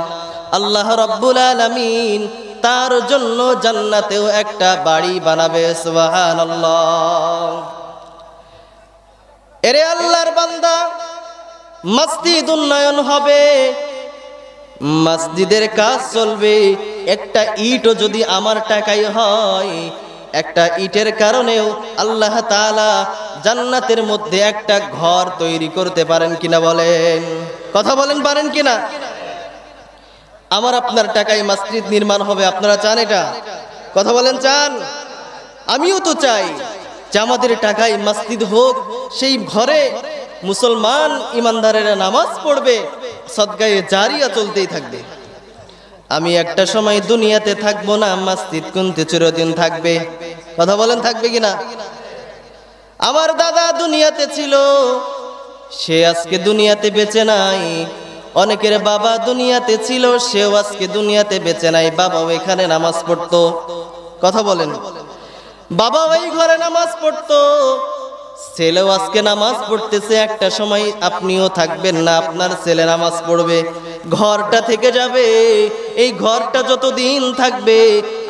আল্লাহ রাব্বুল আলামিন তার জন্য জান্নাতেও একটা বাড়ি বানাবে। সুবহানাল্লাহ। এরে আল্লাহর বান্দা, মসজিদ উন্নয়ন হবে, মসজিদের কাজ চলবে। একটা ইটও যদি আমার টাকায় হয়, একটা ইটের কারণেও আল্লাহ তাআলা জান্নাতের মধ্যে একটা ঘর তৈরি করতে পারেন কিনা বলেন? কথা বলেন, পারেন কিনা? আমার আপনার টাকায় মসজিদ নির্মাণ হবে, আপনারা চান এটা? কথা বলেন, চান? আমিও তো চাই যে আমাদের টাকায় মসজিদ হোক, সেই ঘরে মুসলমান ইমানদারেরা নামাজ পড়বে, সদকায়ে জারিয়া চলতেই থাকবে। আমি একটা সময় দুনিয়াতে থাকবো না, মসজিদ কিন্তু চিরদিন থাকবে। কথা বলেন, থাকবে কিনা? আমার দাদা দুনিয়াতে ছিল, সে আজকে দুনিয়াতে বেঁচে নাই। অনেকের বাবা দুনিয়াতে ছিল, সেও আজকে দুনিয়াতে বেঁচে নাই। বাবাও এখানে নামাজ পড়তো। কথা বলেন, বাবা ওই ঘরে নামাজ পড়তো, ছেলেও আজকে নামাজ পড়তেছে। একটা সময় আপনিও থাকবেন না, আপনার ছেলে নামাজ পড়বে, ঘরটা থেকে যাবে। এই ঘরটা যতদিন থাকবে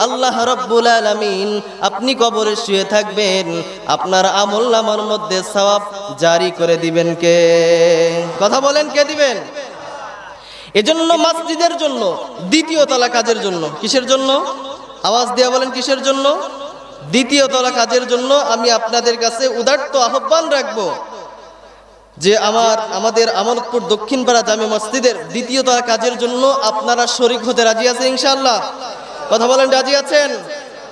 আল্লাহ রাব্বুল আলামিন, আপনি কবরে শুয়ে থাকবেন, আপনার আমলনামার মধ্যে সওয়াব জারি করে দিবেন কে? কথা বলেন, কে দিবেন? এজন্য মসজিদের জন্য, দ্বিতীয় তলা কাজের জন্য, কিসের জন্য? আওয়াজ দিয়ে বলেন, কিসের জন্য? দ্বিতীয় তলা কাজের জন্য আমি আপনাদের কাছে উদাত্ত আহ্বান রাখবো যে আমাদের আমানতপুর দক্ষিণপাড়া জামে মসজিদের দ্বিতীয় তলা কাজের জন্য আপনারা শরীক হতে রাজি আছেন ইনশাআল্লাহ? কথা বলেন, রাজি আছেন?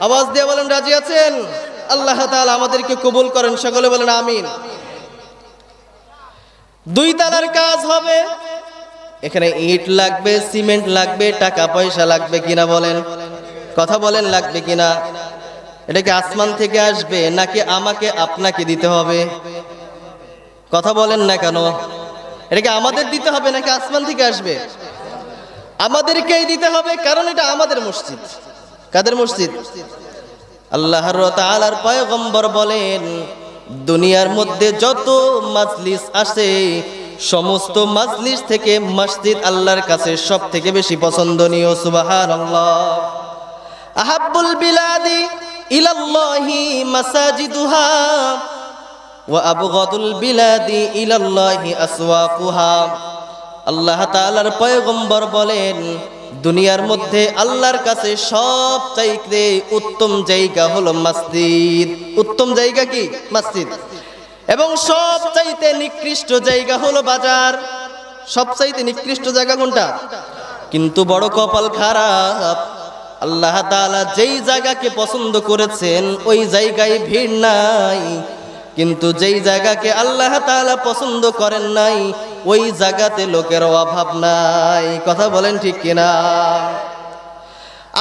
আওয়াজ দিয়ে বলেন, রাজি আছেন? আল্লাহ তাআলা আমাদেরকে কবুল করেন, সকলে বলেন আমিন। দুই তলার কাজ হবে, এখানে ইট লাগবে, সিমেন্ট লাগবে, টাকা পয়সা লাগবে কিনা বলেন? কথা বলেন, লাগবে কিনা? এটা কি আসমান থেকে আসবে নাকি আমাকে আপনাকে দিতে হবে? কথা বলেন না কেন? এটা কি আমাদের দিতে হবে নাকি আসমান থেকে আসবে? আমাদেরকেই দিতে হবে, কারণ এটা আমাদের মসজিদ। কাদের মসজিদ? আল্লাহর তাআলার পয়গম্বর বলেন, দুনিয়ার মধ্যে যত মাজলিস আসে, সমস্ত মাজলিস থেকে মসজিদ আল্লাহর কাছে সব থেকে বেশি পছন্দনীয়। সুবহানাল্লাহ। আহাব্বুল বিলাদি ইলাল্লাহি মাসাজিদুহা ওয়া আবগাদুল বিলাদি ইলাল্লাহি আসওয়াকুহা। আল্লাহ তাআলার পয়গম্বর বলেন, দুনিয়ার মধ্যে আল্লাহর কাছে সবচাইতে উত্তম জায়গা হলো মসজিদ। উত্তম জায়গা কি? মসজিদ। এবং সবচাইতে নিকৃষ্ট জায়গা হলো বাজার। সবচাইতে নিকৃষ্ট জায়গা কোনটা? কিন্তু বড় কপাল খারাপ, আল্লাহ তাআলা যেই জায়গাকে পছন্দ করেছেন ওই জায়গায় ভিড় নাই, কিন্তু যেই জায়গাকে আল্লাহ তাআলা পছন্দ করেন নাই ওই জায়গাতে লোকের অভাব নাই। কথা বলেন ঠিক কিনা?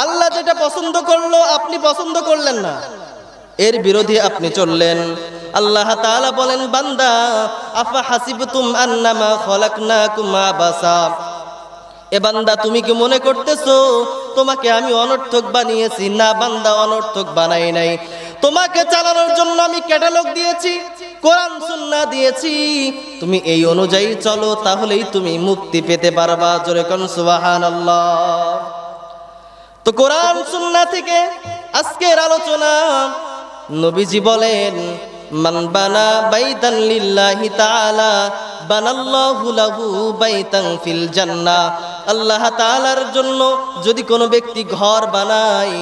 আল্লাহ যেটা পছন্দ করলো আপনি পছন্দ করলেন না, এর বিরোধী আপনি চললেন। আল্লাহ তাআলা বলেন, বান্দা আফা হাসিবতুম আন্নামা খলাকনাকুম আবাসা, এ বান্দা তুমি কি মনে করতেছো তোমাকে আমি অনর্থক বানিয়েছি? না বান্দা, অনর্থক বানাই নাই। তোমাকে চালানোর জন্য আমি ক্যাটালগ দিয়েছি, কোরআন সুন্নাহ দিয়েছি, তুমি এই অনুযায়ী চলো, তাহলেই তুমি মুক্তি পেতে পারবা। জোরে কোন সুবহানাল্লাহ। তো কোরআন সুন্নাহ থেকে আজকের আলোচনা, নবীজি বলেন, মান বানা বাইতান লিল্লাহি তাআলা বানাল্লাহু লাহু বাইতান ফিল জান্নাহ। আল্লাহ তাআলার জন্য যদি কোনো ব্যক্তি ঘর বানায়,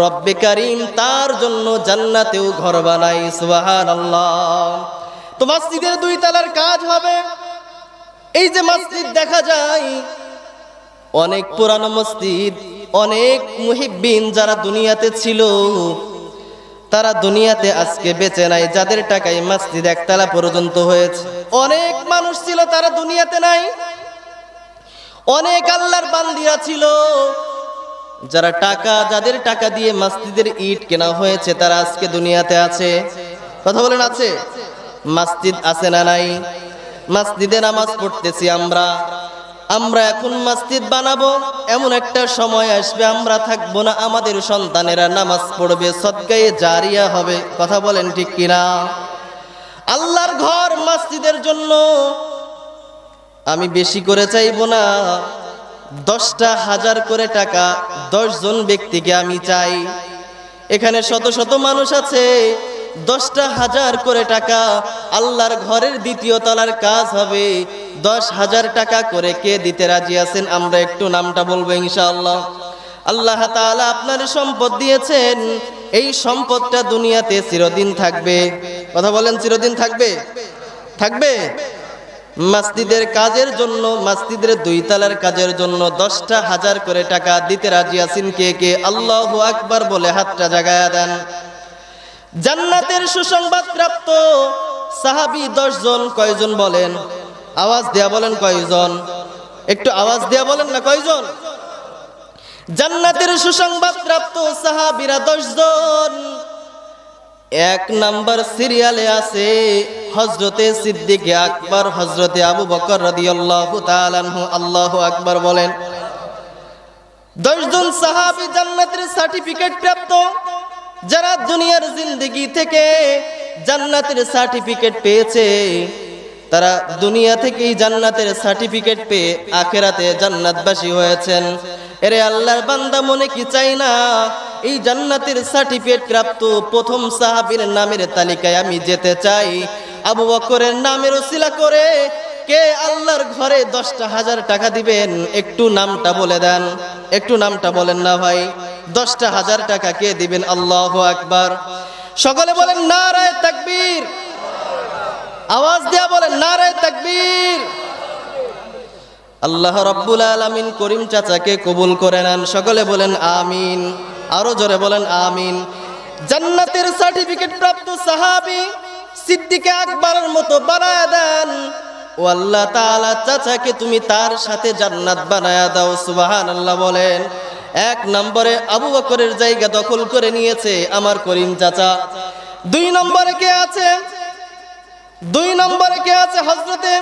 রব্বে কারীম তার জন্য জান্নাতেও ঘর বানায়। সুবহানাল্লাহ। তো মসজিদের 2 তলার কাজ হবে। এই যে মসজিদ দেখা যায়, অনেক পুরানো মসজিদ, অনেক মুহিব্বিন যারা দুনিয়াতে ছিল তারা দুনিয়াতে আজকে বেঁচে নাই, যাদের টাকায় মসজিদ 1 তলা পর্যন্ত হয়েছে। অনেক মানুষ ছিল তারা দুনিয়াতে নাই। অনেক আল্লাহর বান্দিরা ছিল যারা যাদের টাকা দিয়ে মসজিদের ইট কেনা হয়েছে তারা আজকে দুনিয়াতে আছে। কথা বলেন, আছে? মসজিদ আছে না নাই? মসজিদে নামাজ পড়তেছি আমরা এখন মসজিদ বানাবো, এমন একটা সময় আসবে আমরা থাকবো না, আমাদের সন্তানেরা নামাজ পড়বে, সদকায়ে জারিয়া হবে। কথা বলেন ঠিক কিনা? আল্লাহর ঘর মসজিদের জন্য আমি বেশি করে চাইবো না, 10টা হাজার করে টাকা 10 জন ব্যক্তিকে আমি চাই। এখানে শত শত মানুষ আছে, 10টা হাজার করে টাকা আল্লাহর ঘরের 2য় তলার কাজ হবে, 10,000 টাকা করে কে দিতে রাজি আছেন? আমরা একটু নামটা বলবো ইনশাআল্লাহ। আল্লাহ তাআলা আপনার সম্পদ দিয়েছেন, এই সম্পদটা দুনিয়াতে চিরদিন থাকবে। কথা বলেন, চিরদিন থাকবে? থাকবে। মসজিদের কাজের জন্য, মসজিদের 2 তলার কাজের জন্য 10টা হাজার করে টাকা দিতে রাজি আছেন কে কে? আল্লাহু আকবার বলে হাতটা জাগায়া দেন। জান্নাতের সুসংবাদ প্রাপ্ত সাহাবী 10 জন। কয়জন বলেন? আওয়াজ দেয়া বলেন, কয়জন? একটু আওয়াজ দেয়া বলেন না, কয়জন? জান্নাতের সুসংবাদ প্রাপ্ত সাহাবীরা 10 জন। 1 নাম্বার সিরিয়ালে আছে হযরতে সিদ্দিক আকবর, হযরতে আবু বকর রাদিয়াল্লাহু তাআলা আনহু। আল্লাহু আকবার বলেন। 10 জন সাহাবী জান্নাতের সার্টিফিকেট প্রাপ্ত, যারা দুনিয়ার জিন্দেগি থেকে জান্নাতের সার্টিফিকেট পেয়েছে, তারা দুনিয়া থেকেই জান্নাতের সার্টিফিকেট পেয়ে আখিরাতে জান্নাতবাসী হয়েছেন। এরে আল্লাহর বান্দা, মনে কি চাই না এই জান্নাতের সার্টিফিকেট প্রাপ্ত প্রথম সাহাবীর নামের তালিকায় আমি যেতে চাই? আবু বকরের নামের ওসিলা করে কে আল্লাহর ঘরে 10টা হাজার টাকা দিবেন? একটু নামটা বলে দেন, একটু নামটা বলেন না ভাই। 10টা হাজার টাকা কে দিবেন? আল্লাহু আকবার। সকলে বলেন নারায়ে তাকবীর। আওয়াজ দেয়া বলেন নারায়ে তাকবীর। আল্লাহ রাব্বুল আলামিন করিম চাচাকে কবুল করে নেন। সকলে বলেন আমিন। আরো জোরে বলেন আমিন। জান্নাতের সার্টিফিকেট প্রাপ্ত সাহাবী সিদ্দিক আকবরের মতো বানায়া দেন। ও আল্লাহ তাআলা, চাচাকে তুমি তার সাথে জান্নাত বানায়া দাও। সুবহানাল্লাহ বলেন। 1 নম্বরে আবু বকরের জায়গা দখল করে নিয়েছে আমার করিম চাচা। 2 নম্বরে কে আছে? 2 নম্বরে কে আছে? হযরতে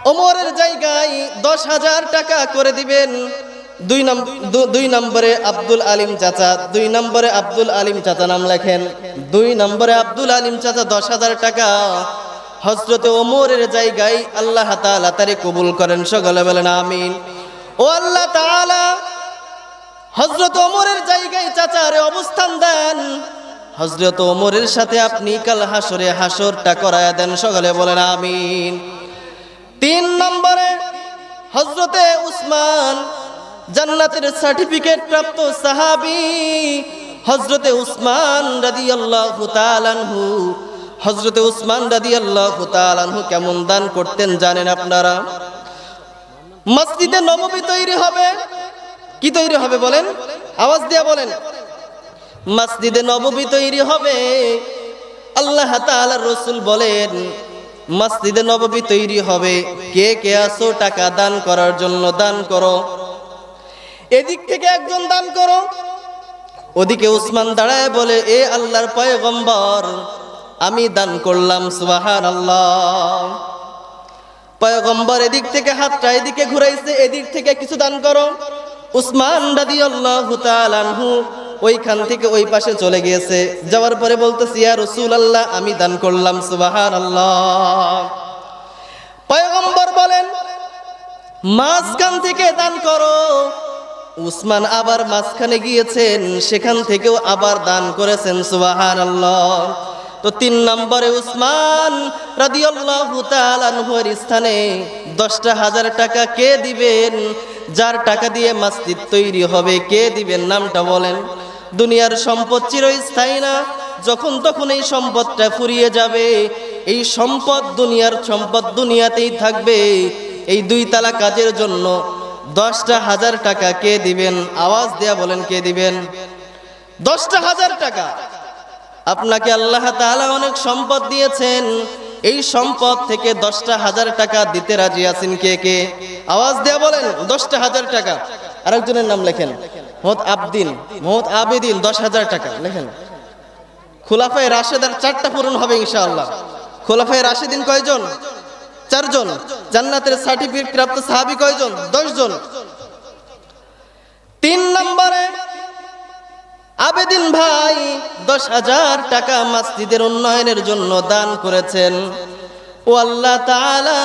ওমরের জায়গায় 10,000 টাকা করে দিবেন। 2 নম্বরে আব্দুল আলিম চাচা। 2 নম্বরে আব্দুল আলিম চাচা নাম লেখেন। 2 নম্বরে আব্দুল আলিম চাচা 10,000 টাকা হযরতে ওমরের জায়গায় আল্লাহ তাআলা তারে কবুল করেন। সকলে বলেন আমিন। ও আল্লাহ তাআলা, হযরত ওমরের জায়গায় চাচারে অবস্থান দেন। হযরত ওমরের সাথে আপনি কাল হাসরে হাসরটা করায়া দেন। সকলে বলেন আমিন। 3 নম্বরে হযরতে উসমান জান্নাতের সার্টিফিকেট প্রাপ্ত সাহাবী হযরতে উসমান রাদিয়াল্লাহু তাআলা আনহু। হযরতে উসমান রাদিয়াল্লাহু তাআলা আনহু কেমন দান করতেন জানেন আপনারা? মসজিদে নববী তৈরি হবে, কি তৈরি হবে বলেন, আওয়াজ দিয়া বলেন। মসজিদে নববী তৈরি হবে, আল্লাহ তাআলার রাসূল বলেন মসজিদে নববী তৈরি হবে, কে কে আসো টাকা দান করার জন্য দান করো। এদিক থেকে একজন দান করো, ওদিকে উসমান দাঁড়ায় বলে, এ আল্লাহর পয়গম্বর আমি দান করলাম, সুবহানাল্লাহ। পয়গম্বর এদিক থেকে হাতটা এদিকে ঘুরাইছে, এদিক থেকে কিছু দান করো। উসমান রাদিয়াল্লাহু তাআলা আনহু ওইখান থেকে ওই পাশে চলে গিয়েছে, যাওয়ার পরে বলতেছে, ইয়া রাসূলুল্লাহ আমি দান করলাম, সুবহানাল্লাহ। পয়গম্বর বলেন মাঝখান থেকে দান করো। উসমান আবার মাঝখানে গিয়েছেন, সেখান থেকেও আবার দান করেছেন, সুবহানাল্লাহ। তো 3 নম্বরে উসমান রাদিয়াল্লাহু তাআলা আনহুর স্থানে 10,000 টাকা কে দিবেন? যার টাকা দিয়ে মসজিদ তৈরি হবে, কে দিবেন? নামটা বলেন। দুনিয়ার সম্পদ চিরস্থায়ী না, যখন তখন এই সম্পদটা ফুরিয়ে যাবে। এই সম্পদ দুনিয়ার সম্পদ দুনিয়াতেই থাকবে। এই 2 তালা কাজের জন্য 10,000 টাকা কে দিবেন? আওয়াজ দেয়া বলেন, কে দিবেন? 10,000 টাকা। আপনাকে আল্লাহ তাআলা অনেক সম্পদ দিয়েছেন, এই সম্পদ থেকে 10,000 টাকা দিতে রাজি আছেন কে কে? আওয়াজ দেয়া বলেন। 10,000 টাকা। আরেকজনের নাম লেখেন, মোহাম্মদ আবেদিন, 10,000 টাকা লেখেন। খুলাফায়ে রাশেদার 4টা পূরণ হবে ইনশাআল্লাহ। খুলাফায়ে রাশেদিন কয়জন? 4 জন। জান্নাতের সার্টিফিকেট প্রাপ্ত সাহাবী কয়জন? 10 জন। 3 নম্বরে আবেদিন ভাই 10,000 টাকা মসজিদের উন্নয়নের জন্য দান করেছেন। ও আল্লাহ তাআলা,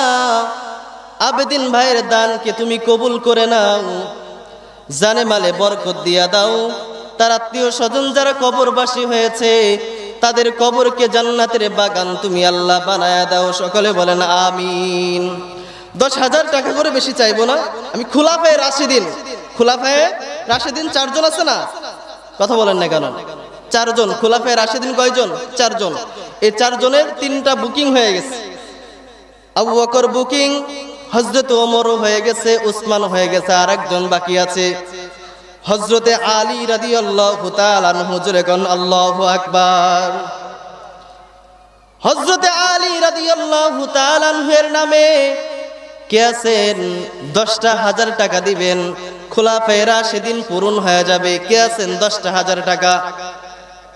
আবেদিন ভাইয়ের দানকে তুমি কবুল করে নাও, জানে মালে বরকত দিয়া দাও। তার আত্মীয় স্বজন যারা কবরবাসী হয়েছে, তাদের কবরকে জান্নাতের বাগান তুমি আল্লাহ বানায়া দাও। সকলে বলেন আমিন। 10,000 টাকা করে বেশি চাইবো না আমি। খুলাফায়ে রাশিদিন 4 জন আছে না? কথা বলেন না কেন? 4 জন। খুলাফায়ে রাশিদিন কয়জন? 4 জন। এই 4 জনের 3টা বুকিং হয়ে গেছে। আবু বকর বুকিং, হযরত ওমরও হয়ে গেছে, উসমান হয়ে গেছে, আর একজন বাকি আছে হযরতে আলী রাদিয়াল্লাহু তাআলা আনহু। জোরে কোন আল্লাহু আকবার। হযরতে আলী রাদিয়াল্লাহু তাআলা আনহুর নামে কে আছেন? 10,000 টাকা দিবেন, খুলাফায়ে রাশিদিন পূরণ হয়ে যাবে। কে আছেন? 10,000 টাকা।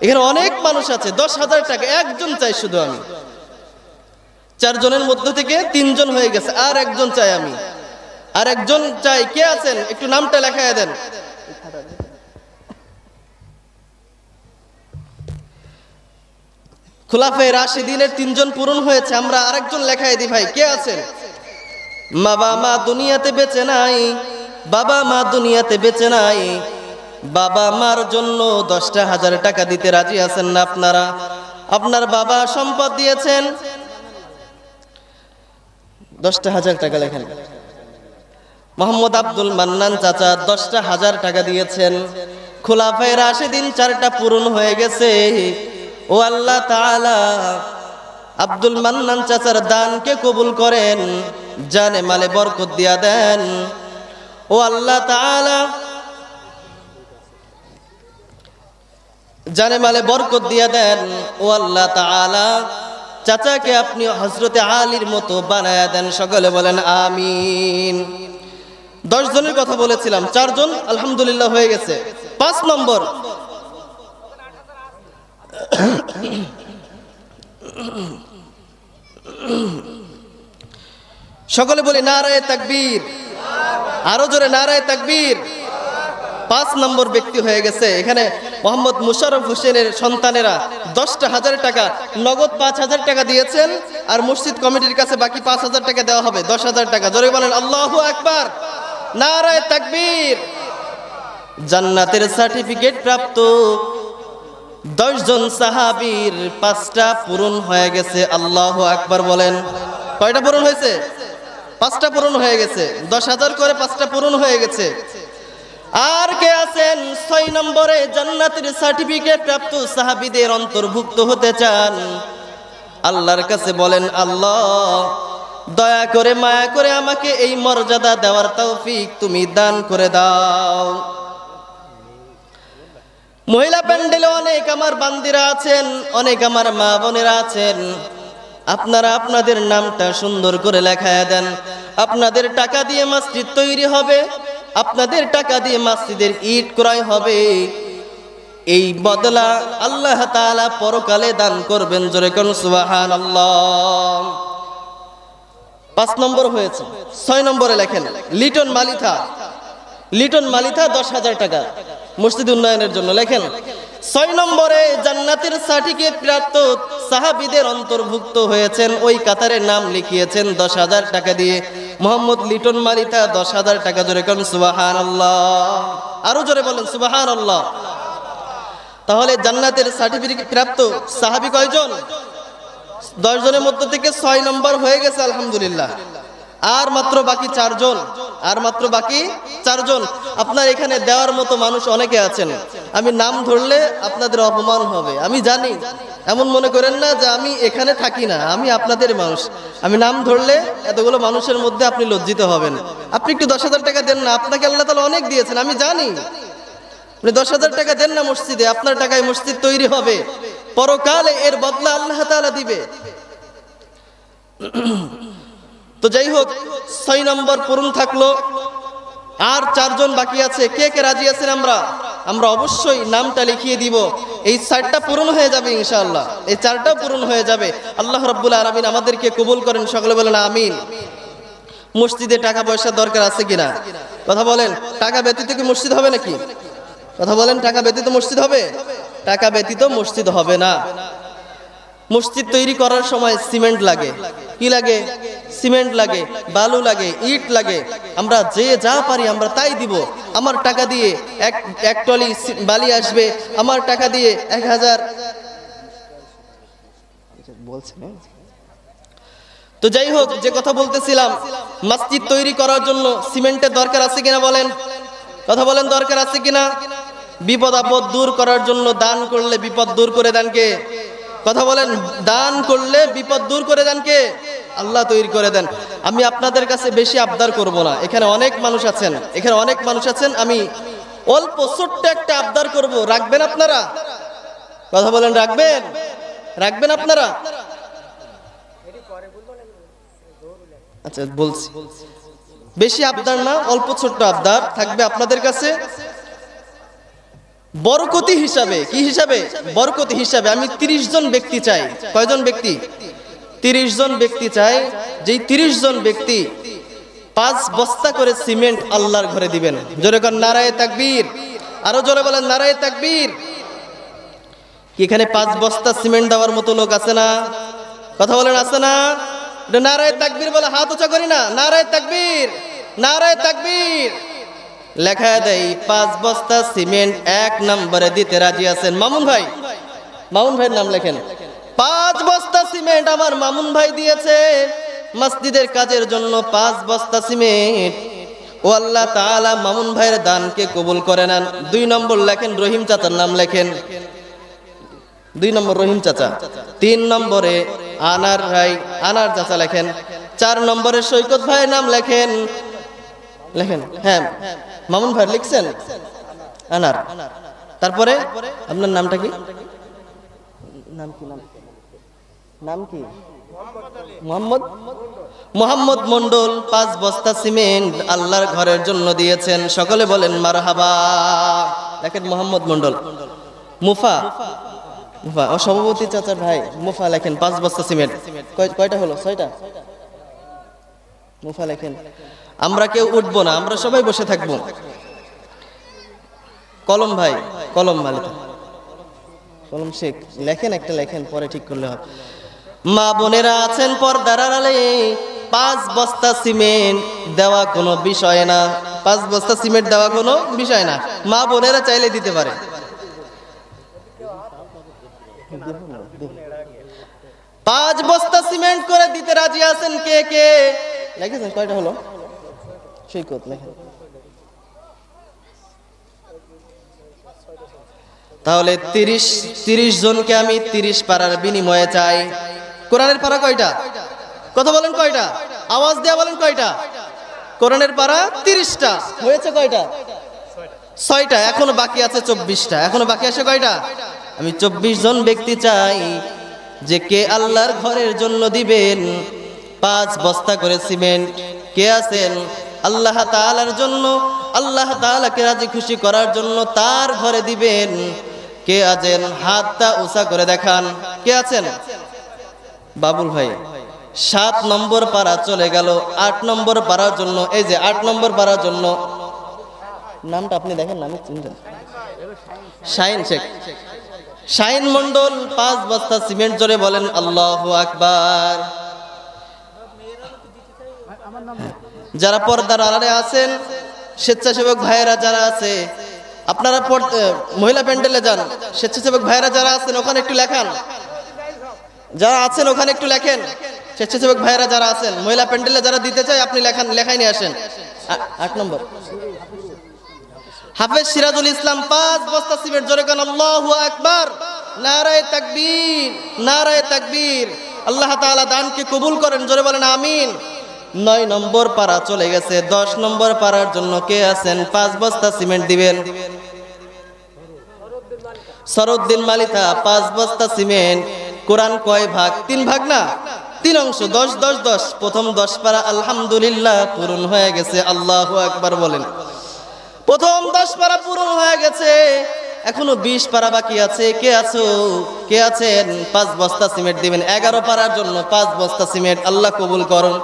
এখানে অনেক মানুষ আছে, 10,000 টাকা একজন চাই শুধু আমি। 4 জনের মধ্য থেকে 3 জন হয়ে গেছে, আর একজন চাই আমি, আর একজন চাই। কে আছেন? একটু নামটা লেখায় দেন। খুলাফায়ে রাশিদিনের 3 জন পূরণ হয়েছে, আমরা আরেকজন লেখায় দিই ভাই। কে আছেন? বাবা মা দুনিয়াতে বেঁচে নাই, বাবা মা দুনিয়াতে বেঁচে নাই, বাবা মার জন্য 10,000 টাকা দিতে রাজি আছেন না আপনারা? আপনার বাবা সম্পদ দিয়েছেন, 10,000 টাকা লেখেন। মোহাম্মদ আব্দুল মান্নান চাচা 10,000 টাকা দিয়েছেন। খুলাফায়ে রাশিদিন 4টা পূরণ হয়ে গেছে। ও আল্লাহ তাআলা, আব্দুল মান্নান চাচার দানকে কবুল করেন, জানে মালে বরকত দিয়া দেন। ও আল্লাহ তাআলা, জানে মালে বরকত দিয়া দেন। ও আল্লাহ তাআলা, চাচাকে আপনি হযরতে আলীর মতো বানায়া দেন। সকলে বলেন আমিন। 10 জনের কথা বলেছিলাম, 4 জন আলহামদুলিল্লাহ হয়ে গেছে। 5 নম্বর, সকলে বলি নারায়ে তাকবীর। আরো জোরে নারায়ে তাকবীর। 5 নম্বর ব্যক্তি হয়ে গেছে। এখানে মোহাম্মদ মুশাররফ হোসেনের সন্তানেরা 10,000 টাকা নগদ 5,000 টাকা দিয়েছেন, আর মসজিদ কমিটির কাছে বাকি 5,000 টাকা দেওয়া হবে। 10,000 টাকা। জোরে বলেন আল্লাহু আকবার, নারায়ে তাকবীর। জান্নাতের সার্টিফিকেট প্রাপ্ত 10 জন সাহাবীর 5টা পূরণ হয়ে গেছে। আল্লাহু আকবার বলেন। কয়টা পূরণ হয়েছে? 5টা পূরণ হয়ে গেছে। 10,000 করে 5টা পূরণ হয়ে গেছে। আর কে আছেন 6 নম্বরে জান্নাতের সার্টিফিকেট প্রাপ্ত সাহাবীদের অন্তর্ভুক্ত হতে চান? আল্লাহর কাছে বলেন, আল্লাহ দয়া করে মায়া করে আমাকে এই মর্যাদা দেওয়ার তৌফিক তুমি দান করে দাও। মহিলা প্যান্ডেলে অনেক আমার বান্দিরা আছেন, অনেক আমার মা বোনেরা আছেন। আপনারা আপনাদের নামটা সুন্দর করে লেখায়া দেন। আপনাদের টাকা দিয়ে মসজিদ তৈরি হবে, আপনাদের টাকা দিয়ে মসজিদের ইট ক্রয় হবে। এই বদলা আল্লাহ তাআলা পরকালে দান করবেন। জোরে কোন সুবহানাল্লাহ। 5 নম্বর হয়েছে। 6 নম্বরে লেখেন লিটন মালিথা। লিটন মালিথা 10,000 টাকা মসজিদ উন্নয়নের জন্য লেখেন। 6 নম্বরে জান্নাতের সার্টিফিকেট প্রাপ্ত সাহাবীদের অন্তর্ভুক্ত হয়েছেন, ওই কাতারের নাম লিখিয়েছেন 10,000 টাকা দিয়ে। মোহাম্মদ লিটন মালিথা 10,000 টাকা। জোরে কোন সুবহানাল্লাহ। আরো জোরে বলেন সুবহানাল্লাহ। তাহলে জান্নাতের সার্টিফিকেট প্রাপ্ত সাহাবী কয়জন? 10 জনের মধ্যে থেকে 6 নম্বর হয়ে গেছে আলহামদুলিল্লাহ। আর মাত্র বাকি 4 জন, আর মাত্র বাকি 4 জন। আপনার এখানে দেওয়ার মতো মানুষ অনেকে আছেন, আমি নাম ধরলে আপনাদের অপমান হবে আমি জানি। এমন মনে করেন না যে আমি এখানে থাকি না, আমি আপনাদের মানুষ। আমি নাম ধরলে এতগুলো মানুষের মধ্যে আপনি লজ্জিত হবেন। আপনি একটু 10,000 টাকা দেন না, আপনাকে আল্লাহ তাআলা অনেক দিয়েছেন আমি জানি। আপনি 10,000 টাকা দেন না মসজিদে, আপনার টাকায় মসজিদ তৈরি হবে, পরকালে এর বদলা আল্লাহ তাআলা দিবে। তো যাই হোক, 6 নম্বর পূরণ থাকলো, আর 4 জন বাকি আছে। কে কে রাজি আছেন? আমরা অবশ্যই নামটা লিখিয়ে দিব। এই 4টা পূরণ হয়ে যাবে ইনশাআল্লাহ, এই 4টাও পূরণ হয়ে যাবে। আল্লাহ রাব্বুল আলামিন আমাদেরকে কবুল করেন, সকলে বলেন আমিন। মসজিদে টাকা পয়সা দরকার আছে কিনা কথা বলেন? টাকা ব্যতীত কি মসজিদ হবে নাকি? কথা বলেন, টাকা ব্যতীত মসজিদ হবে? টাকা ব্যতীত মসজিদ হবে না। মসজিদ তৈরি করার সময় সিমেন্ট লাগে। কি লাগে? সিমেন্ট লাগে, বালু লাগে, ইট লাগে। আমরা যে যা পারি আমরা তাই দিব। আমার টাকা দিয়ে এক টলি বালি আসবে, আমার টাকা দিয়ে 1000 বলছেন। তো যাই হোক, যে কথা বলতেছিলাম, মসজিদ তৈরি করার জন্য সিমেন্টের দরকার আছে কিনা বলেন? কথা বলেন, দরকার আছে কিনা? বিপদ আপদ দূর করার জন্য দান করলে বিপদ দূর করে দেন কে? কথা বলেন, দান করলে বিপদ দূর করে দেন কে? আল্লাহ তৈরি করে দেন। আমি আপনাদের কাছে বেশি আবদার করব না, এখানে অনেক মানুষ আছেন, আমি অল্প ছোট্ট একটা আবদার করব, রাখবেন আপনারা? কথা বলেন, রাখবেন আপনারা? আচ্ছা বলছি, বেশি আবদার না, অল্প ছোট্ট আবদার থাকবে আপনাদের কাছে। বরকতি হিসাবে, কি হিসাবে? বরকতি হিসাবে আমি 30 জন ব্যক্তি চাই। কয়জন ব্যক্তি? 30 জন ব্যক্তি চাই। যেই 30 জন ব্যক্তি 5 বস্তা করে সিমেন্ট আল্লাহর ঘরে দিবেন। জোরে কর নারায়ে তাকবীর। আরো জোরে বলেন নারায়ে তাকবীর। কি এখানে 5 বস্তা সিমেন্ট দেওয়ার মতো লোক আছে না? কথা বলেন, আছে না? নারায়ে তাকবীর বলে হাত উঁচা করি না। নারায়ে তাকবীর, নারায়ে তাকবীর। লেখা দেয় 5 বস্তা সিমেন্ট 1 নম্বরে দিতে রাজি আছেন মামুন ভাই? মামুন ভাইয়ের নাম লেখেন। 5 বস্তা সিমেন্ট আমার মামুন ভাই দিয়েছে মসজিদের কাজের জন্য। 5 বস্তা সিমেন্ট। ও আল্লাহ তাআলা মামুন ভাইয়ের দানকে কবুল করে নেন। 2 নম্বর লেখেন রহিম চাচার নাম লেখেন। 2 নম্বর রহিম চাচা। 3 নম্বরে আনার ভাই, আনার চাচা লেখেন। 4 নম্বরে সৈকত ভাইয়ের নাম লেখেন। হ্যাঁ মামুন ভাই লিখছেন আনার। তারপরে আপনার নামটা কি? নাম কি? মোহাম্মদ মন্ডল 5 বস্তা সিমেন্ট আল্লাহর ঘরের জন্য দিয়েছেন। সকলে বলেন মারহাবা। দেখেন মোহাম্মদ মন্ডল। মুফা ও সভাপতি চাচার ভাই মুফা লেখেন 5 বস্তা সিমেন্ট। কয়টা হলো? 6টা। মুফা লেখেন। আমরা কেউ উঠবো না, আমরা সবাই বসে থাকবো। কলম ভাই, কলম মালিক, কলম শেখ লেখেন, একটা লেখেন, পরে ঠিক করলে হবে। মা বোনেরা আছেন পর্দার আড়ালে, 5 বস্তা সিমেন্ট দেওয়া কোনো বিষয় না। 5 বস্তা সিমেন্ট দেওয়া কোনো বিষয় না। মা বোনেরা চাইলে দিতে পারে। 5 বস্তা সিমেন্ট করে দিতে রাজি আছেন কে কে? লিখেছেন কয়টা হলো? সৈকত লেখেন। তাহলে 30 জনকে আমি 30 পারার বিনিময়ে চাই। কোরআনের পারা কয়টা? কথা বলেন কয়টা? আওয়াজ দেয়া বলেন কয়টা? কোরআনের পারা 30টা। হয়েছে কয়টা? 6টা। এখনো বাকি আছে 24টা। এখনো বাকি আছে কয়টা? আমি 24 জন ব্যক্তি চাই যে কে আল্লাহর ঘরের জন্য দিবেন 5 বস্তা করে সিমেন্ট। কে আছেন আল্লাহ তাআলার জন্য, আল্লাহ তাআলাকে রাজি খুশি করার জন্য তার ঘরে দিবেন? কে আছেন? হাতটা উঁচা করে দেখান। কে আছেন? বাবুল ভাই। 7 নম্বর পারা চলে গেল। 8 নম্বর পারার জন্য, এই যে 8 নম্বর পারার জন্য নামটা আপনি দেখেন, নামে চিনতেন, শাহিন শেখ, শাহিন মন্ডল 5 বস্তা সিমেন্ট। জোরে বলেন আল্লাহু আকবার। যারা পর্দার আড়ালে আছেন, স্বেচ্ছাসেবক ভাইয়েরা যারা আছে, আপনারা মহিলা প্যান্ডেলে যান, স্বেচ্ছাসেবক ভাইয়েরা যারা আছেন ওখানে একটু লেখান। যারা আছেন ওখানে একটু লেখেন। স্বেচ্ছাসেবক ভাইয়েরা যারা আছেন মহিলা প্যান্ডেলে যারা দিতে চায় আপনি লেখান, লেখাই নিয়ে আসেন। 8 নম্বর হাফেজ সিরাজুল ইসলাম 5 বস্তা সিমেন্ট। জোরে কান আল্লাহু আকবার, নারায়ে তাকবীর, নারায়ে তাকবীর। আল্লাহ তাআলা দানকে কবুল করেন। জোরে বলেন আমিন। 9 নম্বর পারা চলে গেছে। 10 নম্বর পারার জন্য কে আছেন 5 বস্তা সিমেন্ট দিবেন? সরউদ্দিন মালিথা 5 বস্তা সিমেন্ট। কোরআন কয় ভাগ? 3 ভাগ না, 3 অংশ। 10 10 10। প্রথম 10 পারা আলহামদুলিল্লাহ পূরণ হয়ে গেছে। আল্লাহু আকবার বলেন। প্রথম 10 পারা পূরণ হয়ে গেছে, এখনো 20 পারা বাকি আছে। কে আছো? কে আছেন 5 বস্তা সিমেন্ট দিবেন? 11 পারার জন্য 5 বস্তা সিমেন্ট। আল্লাহ কবুল করুন।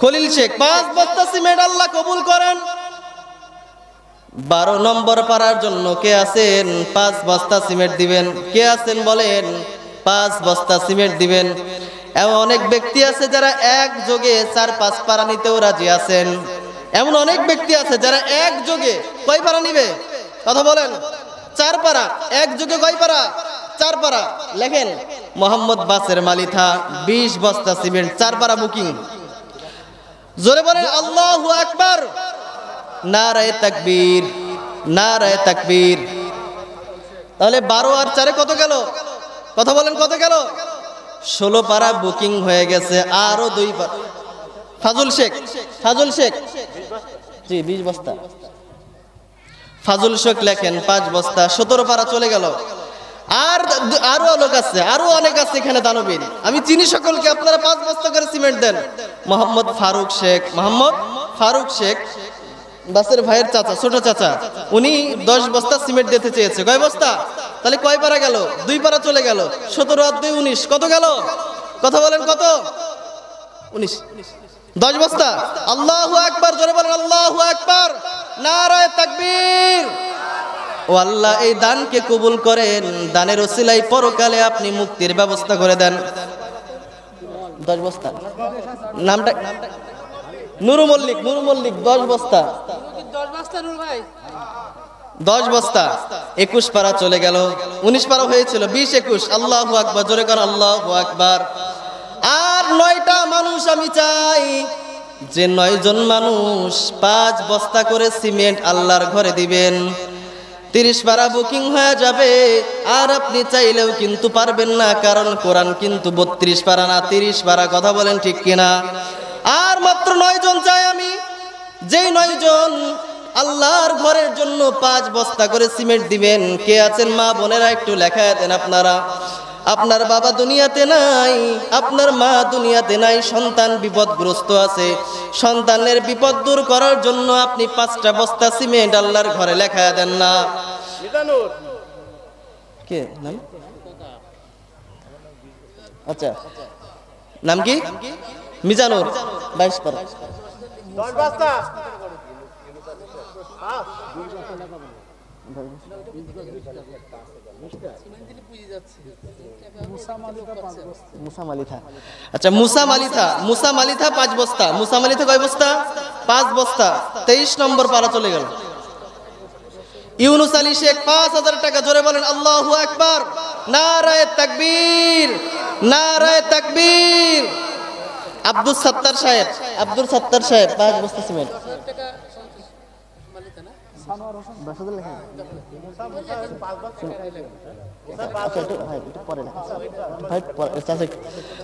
খলিল শেখ 5 বস্তা সিমেন্ট। আল্লাহ কবুল করেন। 12 নম্বর পারার জন্য কে আছেন 5 বস্তা সিমেন্ট দিবেন? কে আছেন বলেন? 5 বস্তা সিমেন্ট দিবেন। এমন অনেক ব্যক্তি আছে যারা একযোগে 4-5 পারা নিতেও রাজি আছেন। এমন অনেক ব্যক্তি আছে যারা একযোগে কয় পারা নিবে? কথা বলেন। 4 পারা। একযোগে কয় পারা? 4 পারা। লেখেন মোহাম্মদ বাসের মালিথা 20 বস্তা সিমেন্ট, 4 পারা বুকিং। জোরে বলেন আল্লাহু আকবার, নারায়ে তাকবীর, নারায়ে তাকবীর। তাহলে 12 আর 4 কত গেল? কথা বলেন কত গেল? 16 পারা বুকিং হয়ে গেছে। আরো 2 পারা। ফাজুল শেখ, ফাজুল শেখ জি 20 বস্তা। ফাজুল শেখ লেখেন 5 বস্তা। 17 পারা চলে গেল। আর আরো লোক আছে, আরো অনেক আছে এখানে দানবীর। আমি চিনি সকলকে। আপনারা 5 বস্তা করে সিমেন্ট দেন। মোহাম্মদ ফারুক শেখ, মোহাম্মদ ফারুক শেখ বাসের ভাইয়ের চাচা, ছোট চাচা, উনি 10 বস্তা সিমেন্ট দিতে চেয়েছে। কয় বস্তা? তাহলে কয় পারা গেল? 2 পারা চলে গেল। 17 আর 2 19। কত গেল? কথা বলেন কত? 19। 10 বস্তা। আল্লাহু আকবার, জোরে বলেন আল্লাহু আকবার, নারায়ে তাকবীর। ও আল্লাহ, এই দানকে কবুল করেন। দানের ওসিলায় পরকালে আপনি মুক্তির ব্যবস্থা করে দেন। 10 বস্তা। নামটা নুরু মল্লিক, নুরু মল্লিক 10 বস্তা। 10 বস্তা। 21 পারা চলে গেল। 19 পারা হয়েছিল, 20 21। আল্লাহু আকবার, জোরে কর আল্লাহু আকবার। আর 9টা মানুষ আমি চাই যে 9 জন মানুষ 5 বস্তা করে সিমেন্ট আল্লাহর ঘরে দিবেন। 30 পারা বুকিং হয়ে যাবে। আর আপনি চাইলেও কিন্তু পারবেন না, কারণ কোরআন কিন্তু 32 পারা না 30 পারা। কথা বলেন ঠিক কিনা? আর মাত্র 9 জন চাই আমি, যেই 9 জন আল্লাহর ঘরের জন্য 5 বস্তা করে সিমেন্ট দিবেন। কে আছেন মা বোনেরা? একটু লেখায় দেন আপনারা। আপনার বাবা দুনিয়াতে নাই, আপনার মা দুনিয়াতে নাই, সন্তান বিপদগ্রস্ত আছে। সন্তানের বিপদ দূর করার জন্য আপনি 5টা বস্তা সিমেন্ট আল্লাহর ঘরে লেখায় দেন না। কে নাম? আচ্ছা, নাম কি? মিজানুর 22 পারা। 10 বস্তা। মুসা মালিথা। আচ্ছা, মুসা মালিথা, মুসা মালিথা 5 বস্তা। মুসা মালিথা কয় বস্তা? 5 বস্তা। 23 নম্বর পারা চলে গেল। ইউনুস আলী শেখ 5000 টাকা। জোরে বলেন আল্লাহু আকবার, নারায়ে তাকবীর, নারায়ে তাকবীর। আব্দুল সত্তার সাহেব, আব্দুল সত্তার সাহেব 5 বস্তা সিমেন্ট।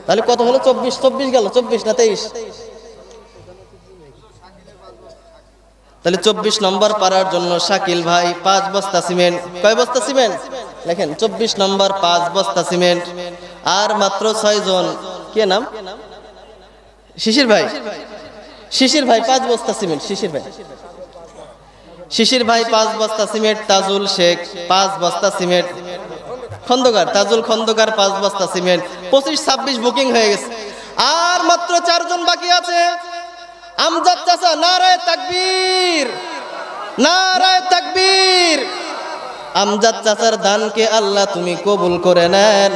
তাহলে কত হলো? 24 গেল, 24 না 23? তাহলে 24 নম্বর পারার জন্য শাকিল ভাই 5 বস্তা সিমেন্ট। কয় বস্তা সিমেন্ট লেখেন? 24 নম্বর 5 বস্তা সিমেন্ট। আর মাত্র 6 জন। কে নাম? শিশির ভাই। শিশির ভাই 5 বস্তা সিমেন্ট। শিশির ভাই 5 বস্তা সিমেন্ট। তাজুল শেখ 5 বস্তা সিমেন্ট। খন্দকার তাজুল খন্দকার 5 বস্তা সিমেন্ট। 25-26 বুকিং হয়ে গেছে। আর মাত্র 4 জন বাকি আছে। আমজাদ চাচা, নারায়ে তাকবীর, নারায়ে তাকবীর। আমজাদ চাচার দানকে আল্লাহ তুমি কবুল করে নেন।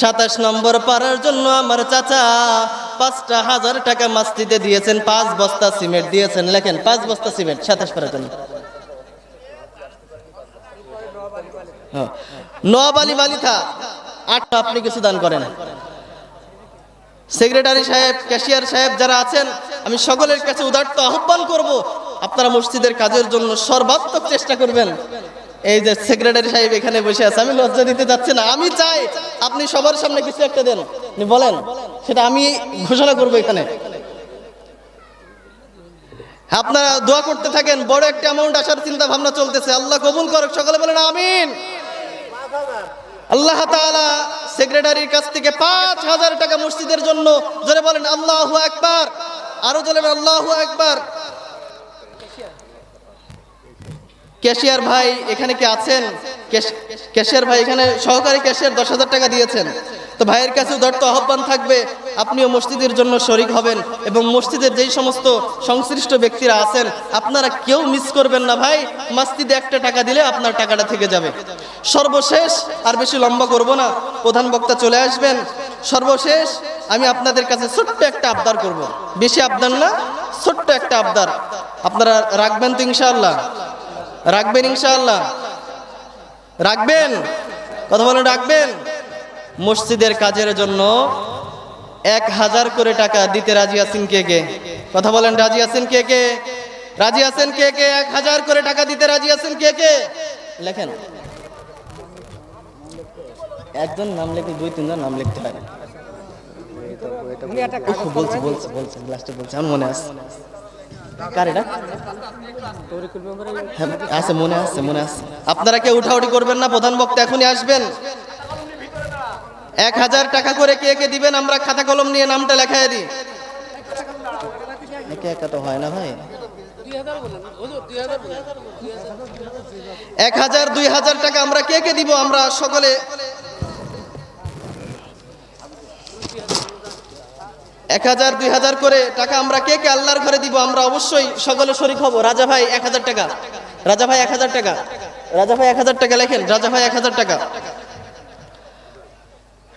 27 নম্বর পারার জন্য আমার চাচা 5,000 টাকা মসজিদে দিয়েছেন, 5 বস্তা সিমেন্ট দিয়েছেন। লেখেন 5 বস্তা সিমেন্ট 27 পারার জন্য। নওয়াব আলী মালিথা 8। আপনি কিছু দান করেন। সেক্রেটারি সাহেব, ক্যাশিয়ার সাহেব যারা আছেন, আমি সকলের কাছে উদারত আহ্বান করব, আপনারা মসজিদের কাজের জন্য সর্বাত্মক চেষ্টা করবেন। এই যে সেক্রেটারি সাহেব এখানে বসে আছে, আমি লজ্জা দিতে যাচ্ছি না, আমি চাই আপনি সবার সামনে কিছু একটা দেন, বলেন, সেটা আমি ঘোষণা করব এখানে। আপনারা দোয়া করতে থাকেন, বড় একটা অ্যামাউন্ট আসার চিন্তা ভাবনা চলতেছে, আল্লাহ কবুল করুক, সকলে বলেন আমিন। আল্লাহ তাআলা সেক্রেটারির কাছ থেকে 5,000 টাকা মসজিদের জন্য, জোরে বলেন আল্লাহু আকবার, আরো জোরে বলেন আল্লাহু আকবার। ক্যাশিয়ার ভাই এখানে কি আছেন? ক্যাশিয়ার ভাই এখানে সহকারী ক্যাশিয়ার 10,000 টাকা দিয়েছেন। তো ভাইয়ের কাছে উদারত আহ্বান থাকবে, আপনিও মসজিদের জন্য শরীক হবেন এবং মসজিদের যেই সমস্ত সংশ্লিষ্ট ব্যক্তিরা আছেন, আপনারা কেউ মিস করবেন না ভাই। মসজিদে একটা টাকা দিলে আপনার টাকাটা থেকে যাবে। সর্বশেষ, আর বেশি লম্বা করব না, প্রধান বক্তা চলে আসবেন। সর্বশেষ আমি আপনাদের কাছে ছোট্ট একটা আবদার করব, বেশি আবদার না, ছোট্ট একটা আবদার। আপনারা রাখবেন তো ইনশাআল্লাহ? রাখবেন ইনশাআল্লাহ? রাখবেন? কথা বলেন রাখবেন? মসজিদের কাজের জন্য 1,000 করে টাকা দিতে রাজি আছেন কে কে? কথা বলেন, রাজি আছেন কে কে? রাজি আছেন কে কে? 1,000 করে টাকা দিতে রাজি আছেন কে কে? লেখেন। একজন নাম লিখে 2-3 জন নাম লিখতে হয়। বলছি লাস্টে বলছি, আমার মনে আছে। কার এটা? আছে, মনে আছে। আপনারা কেউ উঠাউঠি করবেন না, প্রধান বক্তা এখনই আসবেন। 1,000 টাকা করে কে কে দিবেন, আমরা খাতা কলম নিয়ে নামটা লেখায় দিই। একা একা তো হয় না ভাই। 1,000, 2,000 টাকা আমরা কে কে দিব? আমরা সকলে 1,000, 2,000 করে টাকা আমরা কে কে আল্লাহর ঘরে দিব? আমরা অবশ্যই সকলে শরীক হব। রাজা ভাই 1,000 টাকা। রাজা ভাই 1,000 টাকা। রাজা ভাই 1,000 টাকা লেখেন। রাজা ভাই 1,000 টাকা।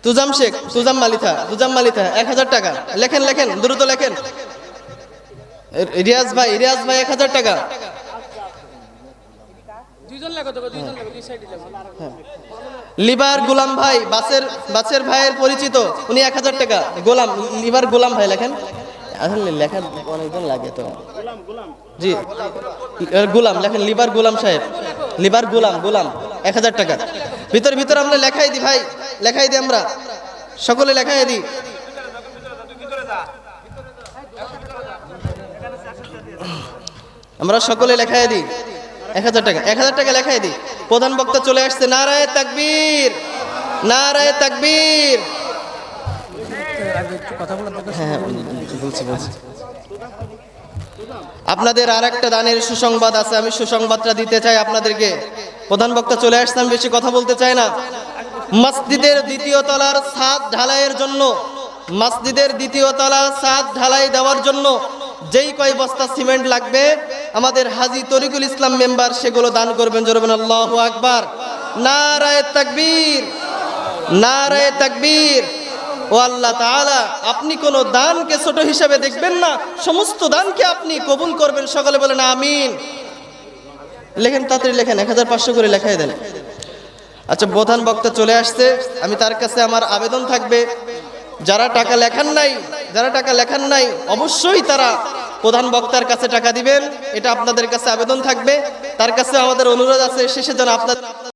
তুজাম শেখ, তুজাম মালিথা 1,000 টাকা। লেখেন দ্রুত লেখেন। রিয়াজ ভাই 1,000 টাকা। লিবার গোলাম ভাই, বাসের ভাইয়ের পরিচিত, উনি 1,000 টাকা। গোলাম, লিবার গোলাম ভাই লেখেন। আসলে লেখা অনেকজন লাগে তো। জি, গোলাম লেখেন। লিবার গোলাম সাহেব, লিবার গোলাম 1,000 টাকা। ভিতর আমরা লেখাই দিই ভাই, লেখাই দিই, আমরা সকলে লেখাই দিই। আমরা সকলে লেখাই দিই 1,000 টাকা। 1,000 টাকা লেখাই দিই। প্রধান বক্তা চলে আসছে। নারায়ে তাকবীর, নারায়ে তাকবীর। হ্যাঁ, বলছি। আপনাদের আর একটা দানের সুসংবাদ আছে, আমি সুসংবাদটা দিতে চাই আপনাদেরকে। প্রধান বক্তা চলে আসছে, আমি বেশি কথা বলতে চাই না। মসজিদের 2য় তলার ছাদ ঢালাইয়ের জন্য, মসজিদের 2য় তলা ছাদ ঢালাই দেওয়ার জন্য যেই কয় বস্তা সিমেন্ট লাগবে, আমাদের হাজী তরিকুল ইসলাম মেম্বার সেগুলো দান করবেন। জোরে বলেন আল্লাহু আকবার, নারায়ে তাকবীর, নারায়ে তাকবীর। ও আল্লাহ তাআলা, আপনি কোন দানকে ছোট হিসাবে দেখবেন না, সমস্ত দানকে আপনি কবুল করবেন। সকলে বলেন আমিন। লেখেন, তাড়াতাড়ি লেখেন, 1,500 করে লেখাই দেন। আচ্ছা, প্রধান বক্তা চলে আসছে, আমি তার কাছে আমার আবেদন থাকবে, যারা টাকা লেখান নাই অবশ্যই তারা প্রধান বক্তার কাছে টাকা দিবেন, এটা আপনাদের কাছে আবেদন থাকবে। তার কাছে আমাদের অনুরোধ আছে শেষে যেন আপনাদের